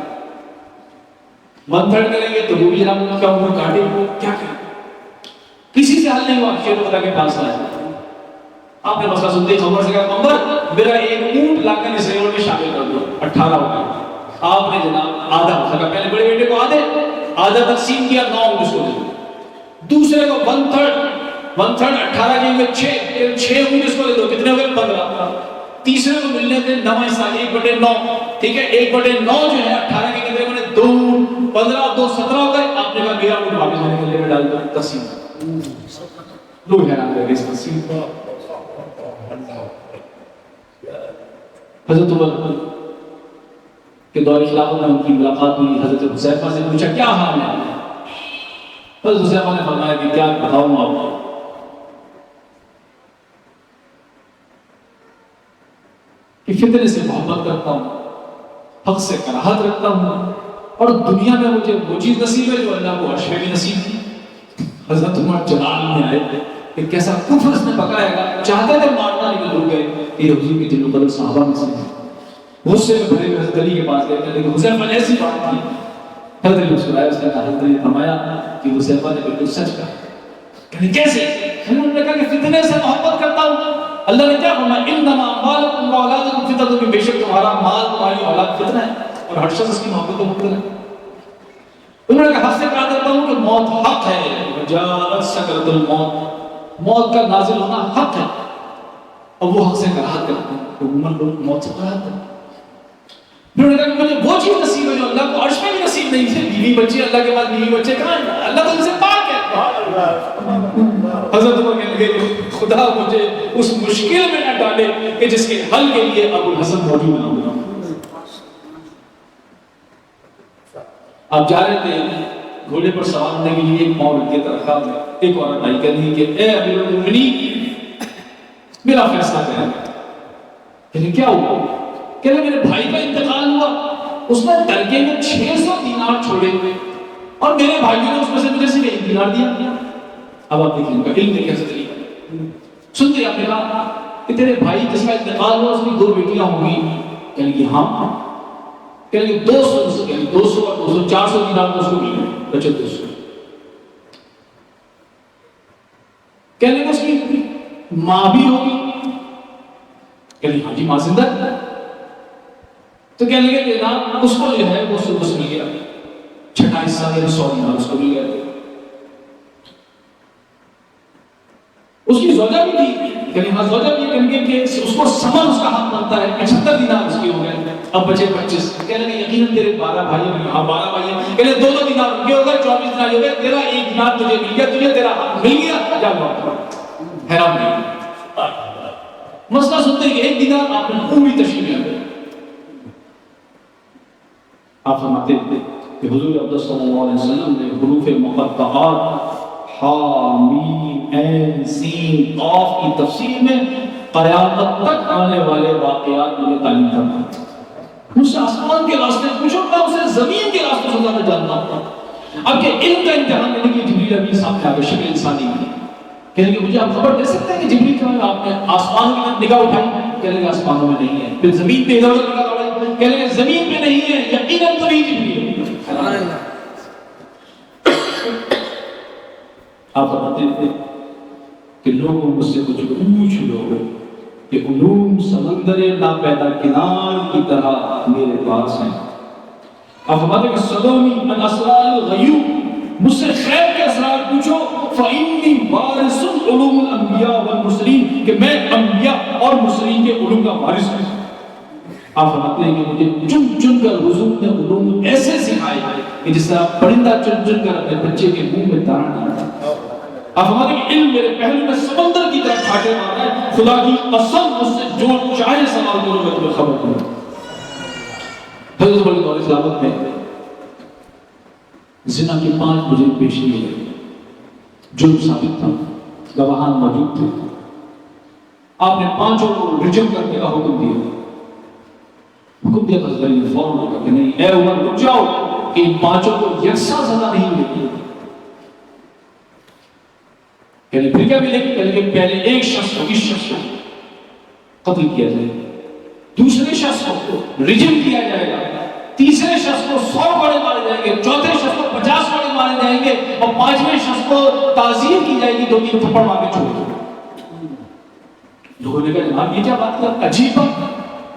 1/3 کریں گے تو وہ بھی جناب کیا عمر کاٹے کیا کریں. کسی سے حل نہیں ہوا. شیر خدا کے پاس آئے آپ نے مسئلہ سنتے عمر سے کہا عمر میرا ایک اونٹ لا کر اس ریور میں شامل کر دو 18 ہو گئے. آپ نے جناب آدھا کہا پہلے بڑے بیٹے کو آدھا تقسیم کیا 9 اونٹ اس کو دے دو. دوسرے کو 1/3 18 کے میں 6 اونٹ اس کو دے دو. کتنے ہو گئے 15. تیسرے کو ملنے تھے 9 حصہ 1/9 ٹھیک ہے 1/9 جو ہے 18 کے کتنے بنے 2 15 اور 2 17 ہو گئے. آپ نے کہا میرا اونٹ واپس میرے گلے میں ڈال دو تقسیم. لوگ حیران رہ گئے اس تقسیم کو. حضرت عمر کے دور خلافت میں ان کی ملاقات ہوئی. حضرت حذیفہ سے پوچھا کیا حال ہے؟ حضرت حذیفہ نے فرمایا کہ کیا بتاؤں آپ کو کہ فتنے سے محبت کرتا ہوں حق سے کراہت رکھتا ہوں اور دنیا میں مجھے وہ چیز نصیب ہے جو اللہ کو عرش میں بھی نصیب تھی. حضرت عمر جلال میں آئے کہ کیسا کفر اس نے پکایا گا. چاہتے تھے مارنا لیکن رک گئے. یہ حضور کے جن قدر صحابہ میں سے غصے میں بھرے ہوئے حضرت علی کے پاس گئے لیکن حذیفہ نے ایسی بات کی. حضرت علی مسکرائے. اس نے کہا حضرت علی نے فرمایا کہ حذیفہ نے بالکل سچ کہا. کہنے کیسے؟ انہوں نے کہا کہ فتنے سے محبت کرتا ہوں. اللہ نے کیا فرمایا انما اموالکم واولادکم فتنہ کہ بے شک تمہارا مال تمہاری اولاد فتنہ ہے اور ہر شخص اس کی محبت کو مقتل ہے. انہوں نے کہا حق سے کہا کرتا ہوں کہ موت حق ہے. وجاءت سکرۃ الموت موت کا نازل ہونا حق ہے اور وہ حق سے کراہت کرتے ہیں. عموماً لوگ موت سے کراہت کرتے ہیں. انہوں نے کہا کہ مجھے وہ چیز نصیب ہے جو اللہ کو عرش میں بھی نصیب نہیں ہے. بیوی بچے اللہ کے پاس بیوی بچے کہاں ہیں؟ اللہ تو ان سے پاک ہے. حضرت عمر کہنے لگے خدا مجھے اس مشکل میں نہ ڈالے کہ جس کے حل کے لیے ابو الحسن موجود نہ ہو. آپ جا رہے تھے گھوڑے پر سوار ہونے کے لیے ایک پاؤں رکھ کے رکھا، ایک عورت آئی کہہ رہی کہ اے امیر المومنین میرا فیصلہ کریں۔ کہ کیا ہوا؟ کہ میرے بھائی کا انتقال ہوا، اس نے ترکے میں 600 دینار چھوڑے ہوئے اور میرے بھائیوں نے اس میں سے مجھے صرف 1 دینار دیا۔ اب آپ دیکھیں گا علم کیسے طریقہ سنتے آپ نے کہا کہ تیرے بھائی جس کا انتقال ہوا اس کی 2 بیٹیاں ہوں گی؟ کہنے کہ ہاں۔ کہنے کہ 200 اور 200 400 دینار تو اس کو ملے، بچے 200۔ کہنے کہ اس کی ماں بھی ہوگی؟ کہنے ہاں جی ماں زندہ ہے۔ تو کہنے لگے کہ نا اس کو جو ہے وہ اس مل گیا، چھٹا حصہ میرے 100 دینار اس کو مل گیا۔ اس کی زوجہ بھی تھی، کہنے ہاں زوجہ بھی، کہنے کہ اس کو سمن اس کا حق بنتا ہے، 75 دینار اس کی ہو گئے، اب بچے 25۔ کہنے لگے یقیناً تیرے 12 بھائی ہیں؟ ہاں 12 بھائی ہیں۔ کہنے 2 دینار ان کے ہو گئے، 24 دینار ہو گئے، تیرا 1 دینار تجھے مل گیا، تجھے تیرا حق مل گیا، جا واپس۔ حیران نہیں مسئلہ سنتے کہ 1 دینار آپ نے پوری تشریح میں آپ فرماتے ہیں کہ حضور اقدس صلی اللہ علیہ وسلم نے حروف مقطعات حا میم عین سین قاف کی تفسیر میں قیامت تک آنے والے واقعات مجھے تعلیم کرنا۔ مجھ سے آسمان کے راستے پوچھو، میں اسے زمین کے راستے سے زیادہ جاننا ہوں۔ اب کہ علم کا امتحان لینے کے لیے جبریل ابھی سامنے آگے شکل انسانی کی، کہنے کہ مجھے آپ خبر دے سکتے ہیں کہ جبریل کہاں ہے؟ آپ نے آسمان کی طرف نگاہ اٹھائی، کہنے کہ آسمانوں میں نہیں ہے۔ پھر زمین پہ ادھر ادھر نگاہ اٹھائی، کہنے کہ زمین پہ نہیں ہے، یقیناً تو نہیں جبریل ہے۔ آپ بتاتے ہیں کہ لوگوں مجھ سے کچھ پوچھ لو کہ علوم سمندر ناپیدا کنار کی طرح میرے پاس ہیں۔ آپ بتاتے ہیں کہ سلونی ان اسرار الغیوب، مجھ سے خیر کے اسرار پوچھو، فَإِنِّي وَارِثُ الْعُلُومِ الْأَنْبِيَاءِ وَالْمُرْسَلِينَ، کہ میں انبیاء اور مرسلین کے علوم کا وارث ہوں۔ آپ فرماتے ہیں کہ مجھے چن چن کر حضور نے علوم ایسے سکھائے کہ جس طرح پرندہ چن چن کر اپنے بچے کے منہ میں دانا ڈالتا۔ آپ فرماتے ہیں کہ علم میرے پہلو میں سمندر کی طرح کھاٹے مار رہا ہے، خدا کی قسم مجھ سے جو چاہے سوال کرو میں تمہیں خبر دوں۔ حضرت بڑی دور اسلامت میں زنا کے 5 مجرم پیش کیے گئے، جرم ثابت تھا، گواہان موجود تھے۔ آپ نے 5 کو رجم کرنے کا حکم دیا۔ حکم دیا تو حضرت نے فوراً کہا کہ نہیں، اے عمر رک جاؤ کہ ان 5 کو یکساں سزا نہیں ملے۔ کہنے پھر کیا ملے؟ کہنے کہ پہلے ایک شخص کو، اس شخص کو قتل کیا جائے، دوسرے شخص کو رجم کیا جائے گا، تیسرے شخص کو 100 کوڑے مارے جائیں گے، چوتھے شخص کو 50 کوڑے مارے جائیں گے، اور 5ویں شخص کو تعزیر کی جائے گی، 2-3 تھپڑ مار کے چھوڑ دو۔ لوگوں نے کہا جناب یہ کیا بات ہے، عجیب بات،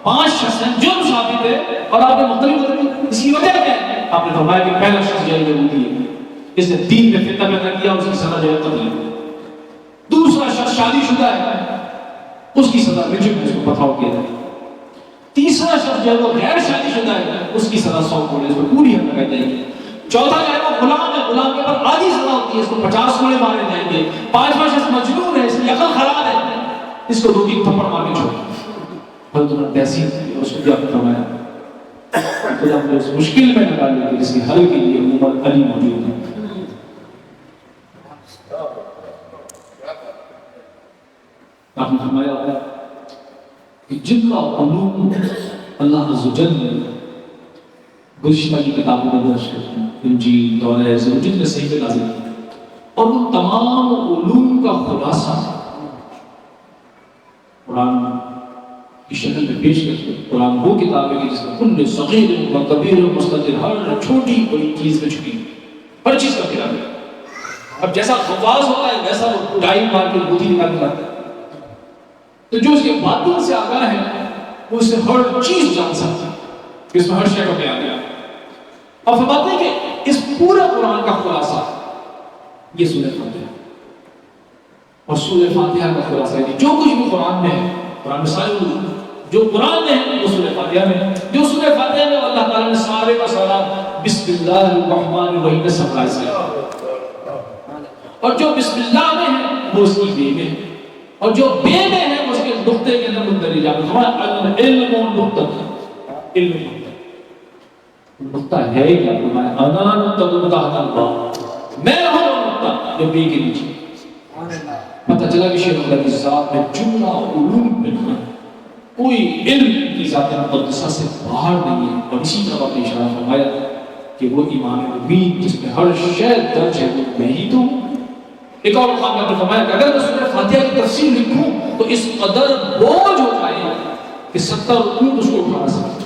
5 شخص ہیں، جرم ثابت ہے اور آپ نے مختلف، اس کی وجہ کیا ہے؟ آپ نے فرمایا کہ پہلا شخص جو ہے یہودی ہے، اس نے دین میں فتنہ پیدا کیا، اس کی سزا جو ہے قتل ہے۔ دوسرا شخص شادی شدہ ہے، اس کی سزا رجم ہے، اس کو پتھراؤ کیا جائے۔ تیسرا شخص جو ہے وہ غیر شادی شدہ ہے، اس کی سزا 100 کوڑے، اس کو پوری حد لگائی جائے گی۔ چوتھا جو ہے وہ غلام ہے، غلام کے اوپر آدھی سزا ہوتی ہے، اس کو 50 کوڑے مارے جائیں گے۔ 5واں شخص مجنون ہے، اس کی عقل خراب ہے، اس کو 2-3 تھپڑ مار کے چھوڑ۔ حضرت نے تحسین کی اور اس کو کیا فرمایا، خدا نے اس مشکل میں نکال لیا کہ جس کے حل کے لیے عمر علی موجود ہے۔ آپ نے فرمایا کہ جن کا علوم اللہ عز و جل نے گزشتہ کی کتابوں میں درج کیا، انجیل، توراۃ، زبور، جن میں صحیح میں نازل کیا، اور ان تمام علوم کا خلاصہ قرآن کی شکل میں پیش کرتے ہیں۔ قرآن وہ کتاب ہے کہ جس میں کل صغیر و کبیر و مستطر، ہر چھوٹی بڑی چیز میں چھپی ہر چیز کا خیال ہے۔ اب جیسا خواص ہوتا ہے ویسا وہ ٹائم مار کے بوتھی نکال لاتا ہے، تو جو اس کے باطن سے آگاہ ہے وہ اسے ہر چیز جان سکتا ہے، اس میں ہر شے کا بیان ہے۔ اور فرماتے ہیں کہ اس پورے قرآن کا خلاصہ یہ سورہ فاتحہ، اور سورہ فاتحہ کا خلاصہ ہے جو کچھ بھی قرآن میں ہے، قرآن میں سارے جو قرآن میں ہے وہ سورہ فاتحہ میں، جو سورہ فاتحہ میں اللہ تعالیٰ نے سارے کا سارا بسم اللہ الرحمن الرحیم میں سمرائز کیا، اور جو بسم اللہ میں ہے وہ اس کی بے میں ہے، اور جو بے میں ہے اس کے نقطے کے اندر مندرجہ ہے۔ ہمارا علم نقطہ، علم نقطہ، نقطہ ہے کیا؟ فرمایا انا نقطہ تحت الباء، میں ہوں نقطہ جو بے کے نیچے۔ پتہ چلا کہ شیخ اللہ کی ذات میں جملہ علوم پنہاں، کوئی علم کی ذات مقدسہ سے باہر نہیں ہے۔ اور اسی طرح اپنے اشارہ فرمایا کہ وہ ایمان مبین جس میں ہر شے درج ہے وہ میں ہی تو ہوں۔ ایک اور مقام میں فرمایا کہ اگر میں سورہ فاتحہ کی تفسیر لکھوں تو اس قدر بوجھ ہو جائے کہ 70 اونٹ اس کو اٹھا سکے۔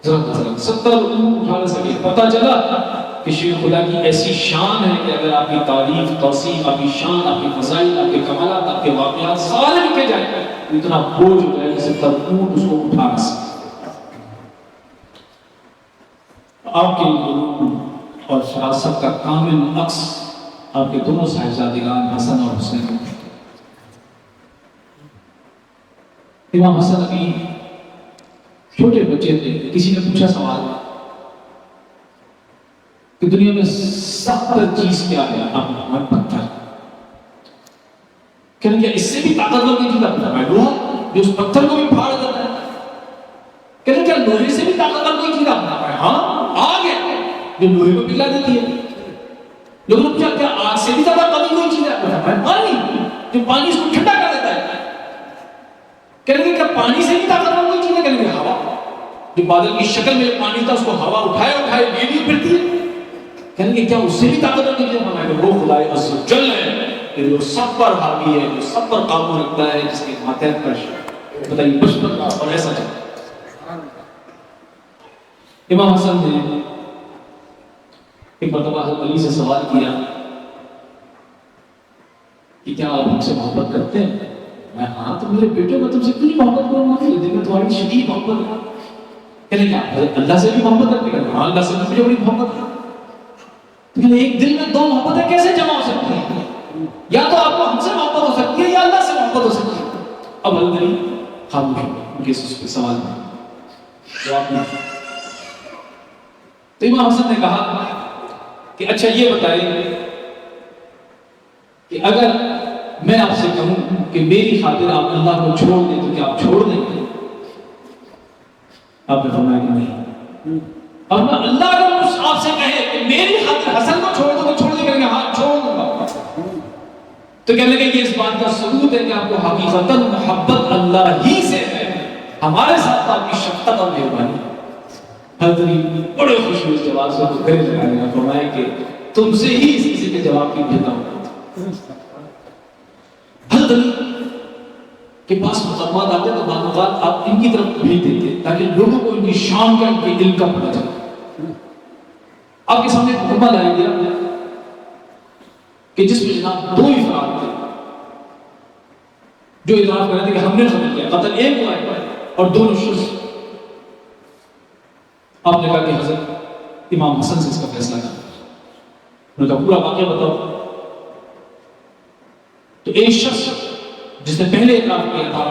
ذرا 70 اونٹ اٹھا سکے۔ پتہ چلا کہ شیخ خدا کی ایسی شان ہے کہ اگر آپ کی تعریف، توصیف، آپ کی شان، آپ کے فضائل، آپ کے کمالات، آپ کے واقعات سارے لکھے جائیں تو اتنا بوجھ ہو جائے کہ 70 اونٹ اس کو اٹھا نہ سکے۔ آپ کے علوم اور فراست کا کامل عکس آپ کے دونوں صاحبزادگان حسن اور حسین۔ امام حسن ابھی چھوٹے بچے تھے، کسی نے پوچھا سوال کہ دنیا میں سخت چیز کیا ہے؟ آپ نے فرمایا پتھر۔ کہنے کیا اس سے بھی طاقتور کوئی چیز؟ آپ نے فرمایا لوہا، جو اس پتھر کو بھی پھاڑ دیتا ہے۔ کہنے کیا لوہے سے بھی طاقتور کوئی چیز؟ آپ نے فرمایا ہاں آگ ہے جو لوہے کو پگھلا دیتی ہے۔ لوگوں نے پوچھا کیا آگ سے بھی زیادہ قوی کوئی چیز ہے؟ آپ نے فرمایا پانی، جو پانی اس کو ٹھنڈا کر دیتا ہے۔ کہنے کیا پانی سے بھی طاقتور کوئی چیز ہے؟ کہنے کیا ہوا، جو بادل کی شکل میں پانی تھا اس کو ہوا اٹھائے لے لی پھرتی ہے۔ کہنے کہ کیا اس سے بھی طاقتور نہیں ہے؟ فرمایا کہ وہ خدائے عز و جل ہے کہ جو سب پر حاوی ہے، جو سب پر قابو رکھتا ہے، جس کے ماتحت پر بتائیے بچپن اور ایسا چلتا۔ امام حسن نے ایک مرتبہ حضرت علی سے سوال کیا کہ کیا آپ ہم سے محبت کرتے ہیں؟ میں ہاں تو میرے بیٹے میں تم سے کیوں نہیں محبت کروں گا؟ دل میں تمہاری شدید محبت ہے۔ کہنے کیا اللہ سے بھی محبت کرتے ہیں؟ ہاں اللہ سے بھی مجھے بڑی محبت ہے۔ لیکن ایک دل میں دو محبتیں کیسے جمع ہو سکتی ہیں؟ یا تو آپ کو ہم سے محبت ہو سکتی ہے یا اللہ سے محبت ہو سکتی ہے۔ اب حضرت علی خاموش ہو گئے ان کے سوال میں جواب نہیں۔ تو امام حسن نے کہا کہ اچھا یہ بتائیں کہ اگر میں آپ سے کہوں کہ میری خاطر آپ اللہ کو چھوڑ دیں تو کیا آپ چھوڑ دیں گے؟ آپ نے فرمایا کہ نہیں۔ اور اللہ اگر آپ سے کہے کہ میری خاطر حسن کو چھوڑ دو تو چھوڑ دیں گے؟ ہاں چھوڑ دوں گا۔ تو کہنے لگے یہ اس بات کا ثبوت ہے کہ آپ کو حقیقتاً محبت اللہ ہی سے ہے، ہمارے ساتھ آپ کی شفقت اور مہربانی۔ حضرت بڑے خوشی ہوئے اس جواب سے تو گلے لگانے کا فرمایا کہ تم سے ہی اس کسی کے جواب کی بھیجتا ہوں۔ حضرت کے پاس مقدمات آتے تو بعض اوقات آپ ان کی طرف بھیج دیتے تاکہ لوگوں کو ان کی شان کا، ان کے علم کا پتہ چلے۔ آپ کے سامنے ایک مقدمہ لایا گیا کہ جس میں جناب دو افراد تھے جو اعتراف کر رہے تھے کہ ہم نے قتل کیا، قتل ایک ہوا ہے اور دونوں شخص۔ آپ نے کہا کہ حضرت امام حسن سے اس کا فیصلہ کرنا۔ انہوں نے کہا پورا واقعہ بتاؤ۔ تو ایک شخص جس نے پہلے اعتراف کیا تھا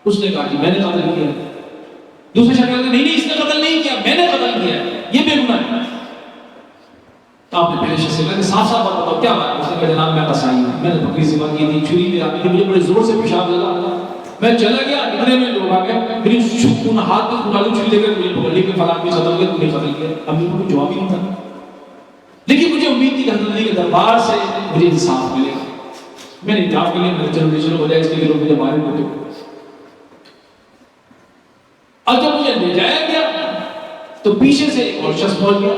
اس نے کہا کہ میں نے قتل کیا۔ دوسرے شخص نے کہا نہیں اس نے قتل نہیں کیا، میں نے قتل کیا، یہ بے گناہ ہے۔ تو آپ نے پہلے شخص سے کہا کہ صاف صاف بات بتاؤ کیا بات ہے؟ اس نے کہا جناب میں قصائی ہوں، میں نے بکری ذبح کی تھی، چھری میرا تھی، مجھے بڑے زور سے پیشاب لگا، میں چلا گیا، اتنے میں لوگ آ گئے، میری خون ہاتھ میں خونالو چھری لے کر مجھے پکڑ لی کہ فلاں بھی قتل کیا، تم نے قتل کیا۔ اب میرے کو کوئی جواب ہی نہیں تھا، لیکن مجھے امید تھی کہ حضرت علی کے دربار سے مجھے انصاف ملے گا۔ میں نے اعتراف کے لیے میں چلو ہو جائے اس کے لیے لوگ مجھے مارے گے۔ اب جب مجھے لے جایا گیا تو پیچھے سے ایک اور شخص پہنچ گیا،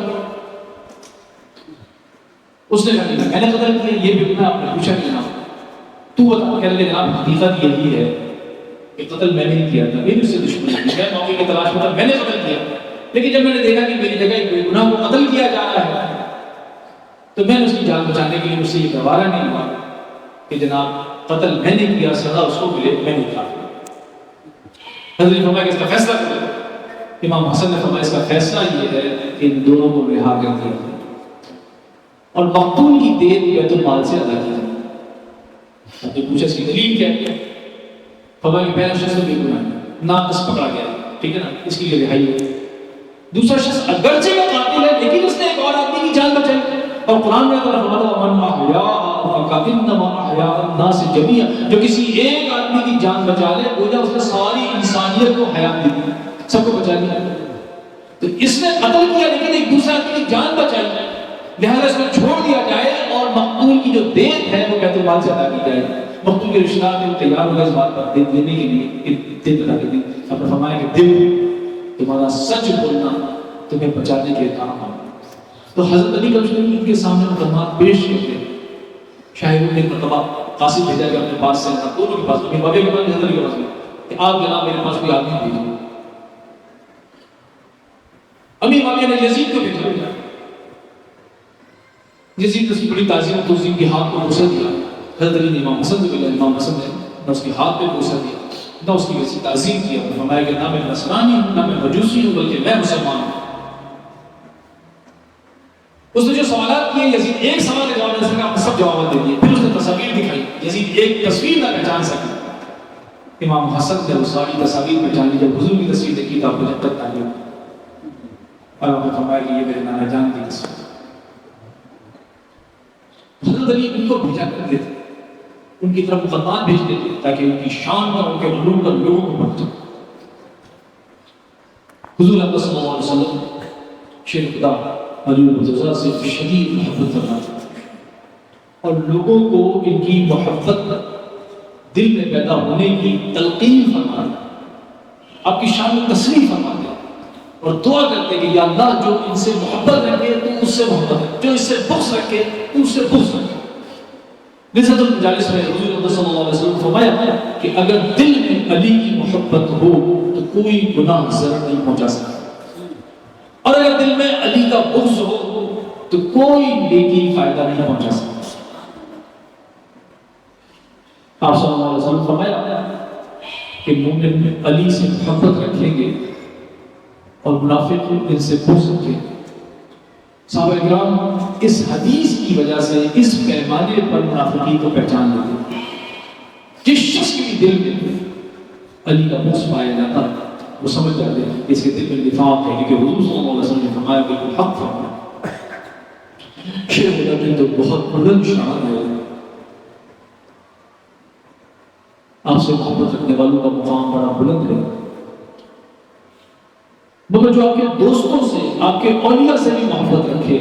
اس نے کہا کہ میں نے قتل کیا، یہ بھی میں آپ نے پوچھا کہ جناب تو بتا۔ کہنے لگے جناب حقیقت یہی ہے کہ قتل میں نے کیا تھا، میری اس سے دشمنی تھی، میں موقع کی تلاش میں تھا، میں نے قتل کیا، لیکن جب میں نے دیکھا کہ میری جگہ ایک بے گناہ کو قتل کیا جا رہا ہے تو میں نے اس کی جان بچانے کے لیے مجھ سے یہ گوارا نہیں ہوا کہ جناب قتل میں نے کیا، سزا اس کو ملے، میں نے کہا۔ حضرت نے فرمایا کہ اس کا فیصلہ کرو۔ امام حسن نے فرمایا اس کا فیصلہ یہ ہے کہ ان دونوں کو رہا کر دیا جائے اور مقتول کی دید بیت المال سے ادا کی جائے۔ اب جو پوچھا اس کی دلیل کیا ہے؟ فرمایا کہ پہلا شخص بے گناہ ہے، ناقص پکڑا گیا، ٹھیک ہے نا، اس کی لیے رہائی ہو۔ دوسرا شخص اگرچہ وہ قاتل ہے لیکن اس نے ایک اور آدمی کی جان بچائی، اور قرآن میں اللہ فرماتا ہے من احیاء فکأنما احیاء الناس جمیعا، جو کسی ایک آدمی کی جان بچا لے گویا اس نے ساری انسانیت کو حیات دی، سب کو بچا لیا۔ تو اس نے قتل کیا لیکن ایک دوسرے آدمی کی جان بچائی، لہذا اس کو چھوڑ دیا جائے اور مقتول کی جو دیت ہے وہ بیت المال سے ادا کی جائے۔ مقتول کے رشتہ دار تھے، وہ تیار ہوئے اس بات پر دیت دینے کے لیے، دیت ادا کی۔ آپ نے فرمایا کہ دل تمہارا سچ بولنا تمہیں بچانے کے کام ہے۔ تو حضرت علی ان کے سامنے مقدمات پیش کرتے، شاہدوں نے ایک مرتبہ قاصد بھیجا کہ اپنے پاس سے دونوں کے پاس، امیر معاویہ کے پاس، حضرت علی کے پاس کہ آپ جناب میرے پاس کوئی آدمی بھیجو۔ امیر معاویہ نے یزید کو بھیجا، یزید نے اس کی بڑی تعظیم تو اس کے ہاتھ کو بوسہ دیا۔ حضرت علی نے امام حسن کو بھیجا، امام حسن نے اس کے ہاتھ پہ بوسہ دیا، نہ اس کی ویسی تعظیم کیا، فرمایا کہ نہ میں نصرانی ہوں نہ میں مجوسی ہوں بلکہ میں مسلمان ہوں۔ اس نے جو سوالات کیے، یزید ایک سوال کے جواب نہیں سکا، سب جوابات دے دیے۔ پھر اس نے تصاویر دکھائی، یزید ایک تصویر نہ پہچان سکا۔ امام حسن نے وہ ساری تصاویر پہچانی، جب حضور کی تصویر دیکھی تو آپ کو جنت آ گئی، اور آپ نے فرمایا کہ یہ میرے نانا جان کی تصویر۔ حضرت علی ان کو بھیجا کرتے تھے، ان کی طرف مقدمات بھیجتے تھے تاکہ ان کی شان پر، ان کے علوم پر لوگوں کو پہنچے۔ حضور اکرم صلی اللہ علیہ وسلم شیر خدا علی المرتضیٰ سے شدید محبت فرماتے اور لوگوں کو ان کی محبت دل میں پیدا ہونے کی تلقین فرماتے، آپ کی شان میں تصریح فرماتے اور دعا کرتے کہ یا اللہ جو ان سے محبت رکھے تو اس سے محبت رکھے، جو اس سے بغض رکھے تو اس سے بغض رکھے۔ نزہت المجالس میں حضور اکرم صلی اللہ علیہ وسلم فرمایا کہ اگر دل میں علی کی محبت ہو تو کوئی گناہ ضرر نہیں پہنچا سکتا، اور اگر دل میں علی کا بغض ہو تو کوئی نیکی فائدہ نہیں پہنچا سکتا۔ آپ صلی اللہ علیہ وسلم فرمایا کہ مومن علی سے محبت رکھیں گے اور منافق ان سے بغض رکھیں گے۔ صحابہ کرام اس حدیث کی وجہ سے اس پیمانے پر منافقین کو پہچان لیتے، جس شخص کے دل میں علی کا بغض پایا جاتا وہ سمجھ جاتے ہیں کہ اس کے دل میں نفاق ہے، کیونکہ حضور صلی اللہ علیہ وسلم نے فرمایا بالکل حق فرمایا۔ شیخ خدا کی تو بہت بلند شان ہے، آپ سے محبت رکھنے والوں کا مقام بڑا بلند ہے، مگر جو آپ کے دوستوں سے، آپ کے اولیاء سے بھی محبت رکھے،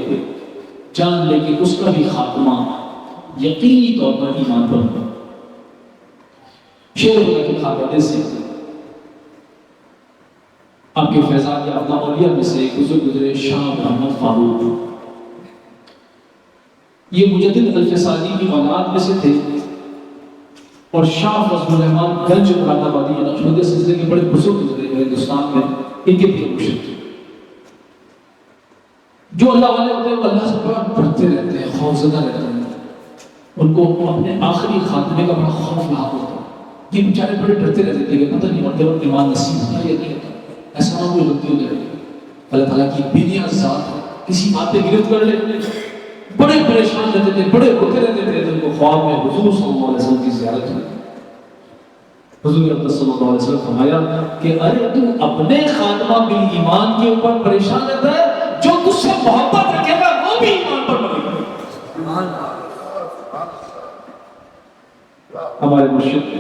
جان لے کہ اس کا بھی خاتمہ یقینی طور پر ایمان پر ہو۔ شیخ خدا کے خاتمے سے آپ کے فیضان یافتہ اولیاء میں سے گزرے شاہ محمد فاروق، یہ مجدد الفسانی کی اولاد میں سے تھے اور شاہ فضل الرحمان گنج مراد آبادی کے نقشبندیہ سلسلے کے بڑے بزرگ گزرے ہندوستان میں، ان کے بھی مرشد تھے۔ جو اللہ والے ہوتے ہیں وہ اللہ سے بڑا ڈرتے رہتے ہیں، خوفزدہ رہتے ہیں، ان کو اپنے آخری خاتمے کا بڑا خوف لاحق ہوتا ہے۔ یہ بیچارے بڑے ڈرتے رہتے تھے کہ پتہ نہیں مرتے وقت ایمان نصیب ہوتا یا نہیں ہوتا، ایسا نہ کوئی غلطی ہو جائے۔ اللہ تعالیٰ کی بے نیاز ذات کسی بات پہ گرفت کر لے، بڑے پریشان رہتے تھے، بڑے روتے رہتے تھے، تو ان کو خواب میں حضور صلی اللہ علیہ وسلم کی زیارت ہوئی۔ حضور اکرم صلی اللہ علیہ وسلم فرمایا کہ ارے تو اپنے خاتمہ بالایمان کے اوپر پریشان رہتا ہے، جو تجھ سے محبت رکھے گا وہ بھی ایمان پر مرے گا۔ ہمارے مرشد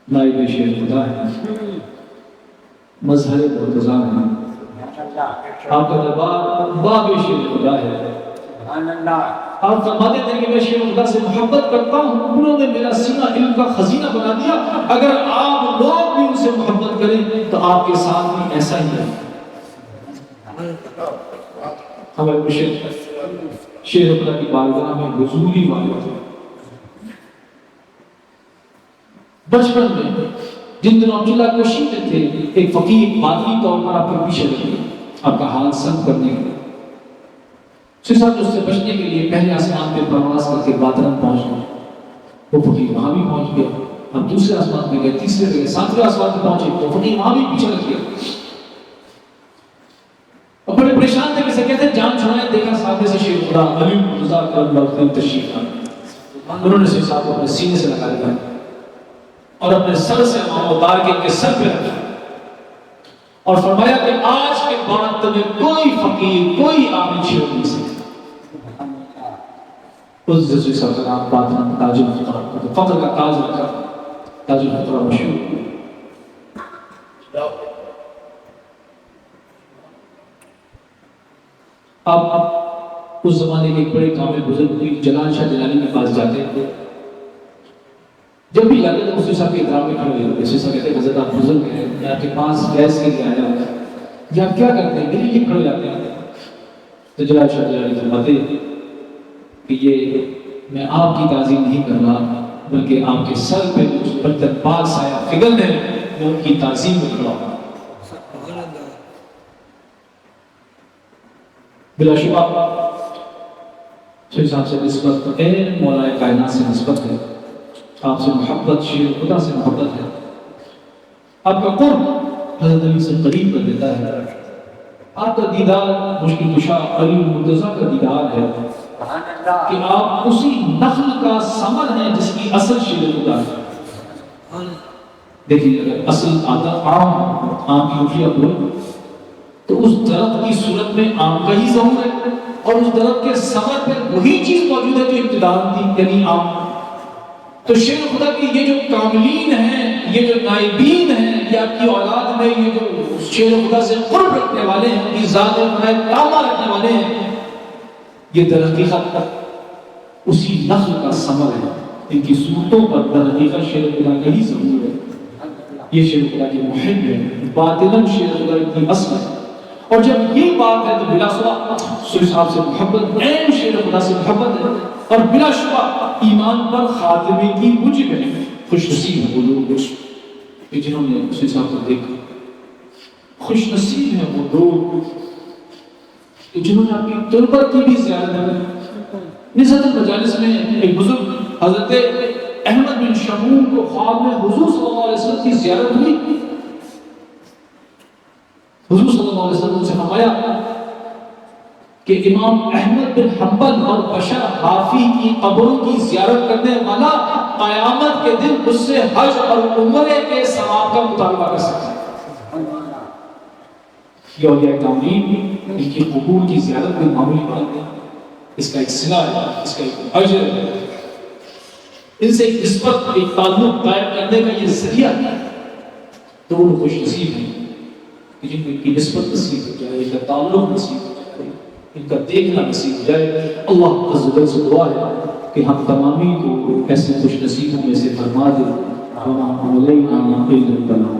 نائب شیخ خدا ہے، مظہر مرتضیٰ ہے، آپ کا دربار باب شیخ خدا ہے۔ آپ فرماتے تھے کہ میں شیخ خدا سے محبت کرتا ہوں، انہوں نے میرا سینہ علم کا خزینہ بنا دیا، اگر آپ لوگ بھی ان سے محبت کریں تو آپ کے ساتھ بھی ایسا ہی ہے۔ ہمارے مرشد شیخ خدا کی بارگاہ میں حضوری والے تھے۔ بچپن میں جن دنوں عبداللہ کوشی میں تھے، ایک فقیر مادی طور پر آپ کے پیچھے لگے، آپ کا حال سلب کرنے کے لیے، اس سے بچنے کے لیے پہلے آسمان پہ پرواز کر کے بادرن پہنچ گئے۔ وہ فقیر وہاں بھی پہنچ گیا، اب دوسرے آسمان پہ گئے، تیسرے پہ گئے، ساتویں آسمان پہ پہنچے تو فقیر وہاں بھی پیچھے لگ گیا اور بڑے پریشان تھے، کسے کہتے ہیں جان چھڑائے، دیکھا سامنے سے شیخ خدا علی مرتضیٰ کرم اللہ تشریف لائے، انہوں نے شیخ صاحب کو اپنے سینے سے لگا لیا اور اپنے سر سے امام اتار کے ان کے سر پہ رکھا اور فرمایا کہ آج کے بعد تمہیں کوئی فقیر، کوئی عامل چھیڑ نہیں سکتا۔ اس جزوی صاحب کا نام بادرن تاج الفقرا، فقر کا تاج رکھا، تاج الفقرا مشہور۔ آپ اس زمانے کے ایک بڑے کامل بزرگ جلال شاہ جلانی کے پاس جاتے ہیں، جب بھی جاتے تو اس صاحب کے احترام میں کھڑے ہوئے، اس صاحب کہتے ہیں حضرت آپ بزرگ ہیں، میں آپ کے پاس بحث کے لیے آیا ہوں، یہ آپ کیا کرتے ہیں؟ میرے لیے کھڑے جاتے ہیں۔ تو جلال شاہ جلانی فرماتے کہ یہ میں آپ کی تعظیم نہیں کر رہا، بلکہ آپ کے سر پہ کچھ برتن پاک سایہ فگن ہے، میں ان کی تعظیم میں کھڑا ہوں۔ بلا شبہ صاحب سے نسبت اے مولا کائنات سے نسبت ہے، آپ سے محبت، شیر خدا سے محبت ہے، آپ کا قرب حضرت علی سے قریب کر دیتا ہے، آپ کا دیدار مشکل کشا علی المرتضیٰ کا دیدار ہے کہ آپ اسی نخل کا ثمر ہیں جس کی اصل شیر خدا ہے۔ دیکھیے اگر اصل آتا آم کی اٹھیا ہوئے تو اس درخت کی صورت میں آم کا ہی ظہور ہے، اور اس درخت کے ثمر پہ وہی چیز موجود ہے جو ابتداء تھی، یعنی آم۔ تو شیر خدا کی یہ جو کاملین ہیں، یہ جو نائبین ہیں، یہ آپ کی اولاد میں یہ جو شیر خدا سے قرب رکھنے والے ہیں، ان کی ذات میں تامہ رکھنے والے ہیں، یہ در حقیقت اسی نخل کا ثمر ہے، ان کی صورتوں پر در حقیقت شیر خدا کا ہی ظہور ہے۔ یہ شیر خدا کی محب ہے، باطناً شیر خدا کی اصل ہے، اور جب یہ بات ہے تو بلا شبہ سوئی صاحب سے محبت، عین شیر خدا سے محبت ہے، اور بلا شبہ ایمان پر خاتمے کی موجب ہے۔ خوش نصیب ہے وہ لوگ کہ جنہوں نے سوئی صاحب کو دیکھا، خوش نصیب ہے وہ لوگ کہ جنہوں نے اپنی تربت کی بھی زیارت کی۔ نزہت المجالس میں ایک بزرگ حضرت احمد بن شمون کو خواب میں حضور صلی اللہ علیہ وسلم کی زیارت ہوئی۔ حضور صلی اللہ علیہ وسلم سے فرمایا کہ امام احمد بن حنبل اور بشر حافی کی قبروں کی زیارت کرنے والا قیامت کے دن اس سے حج اور عمرے کے ثواب کا مطالبہ کر سکتا ہے۔ یہ اولیاء کاملین، ان کی قبور کی زیارت کوئی معمولی بات نہیں، اس کا ایک صلہ ہے، اس کا ایک اجر ہے، ان سے ایک نسبت، ایک تعلق قائم کرنے کا یہ ذریعہ ہے۔ تو وہ خوش نصیب ہیں کہ جن کو ان کی نسبت نصیب ہو جائے، ان کا تعلق نصیب ہو جائے، ان کا دیکھنا نصیب ہو جائے۔ اللہ عز و جل سے دعا ہے کہ ہم تمامی کو ایسے خوش نصیبوں میں سے فرما دے۔ وَمَا عَلَيْنَا إِلَّا الْبَلَاغُ۔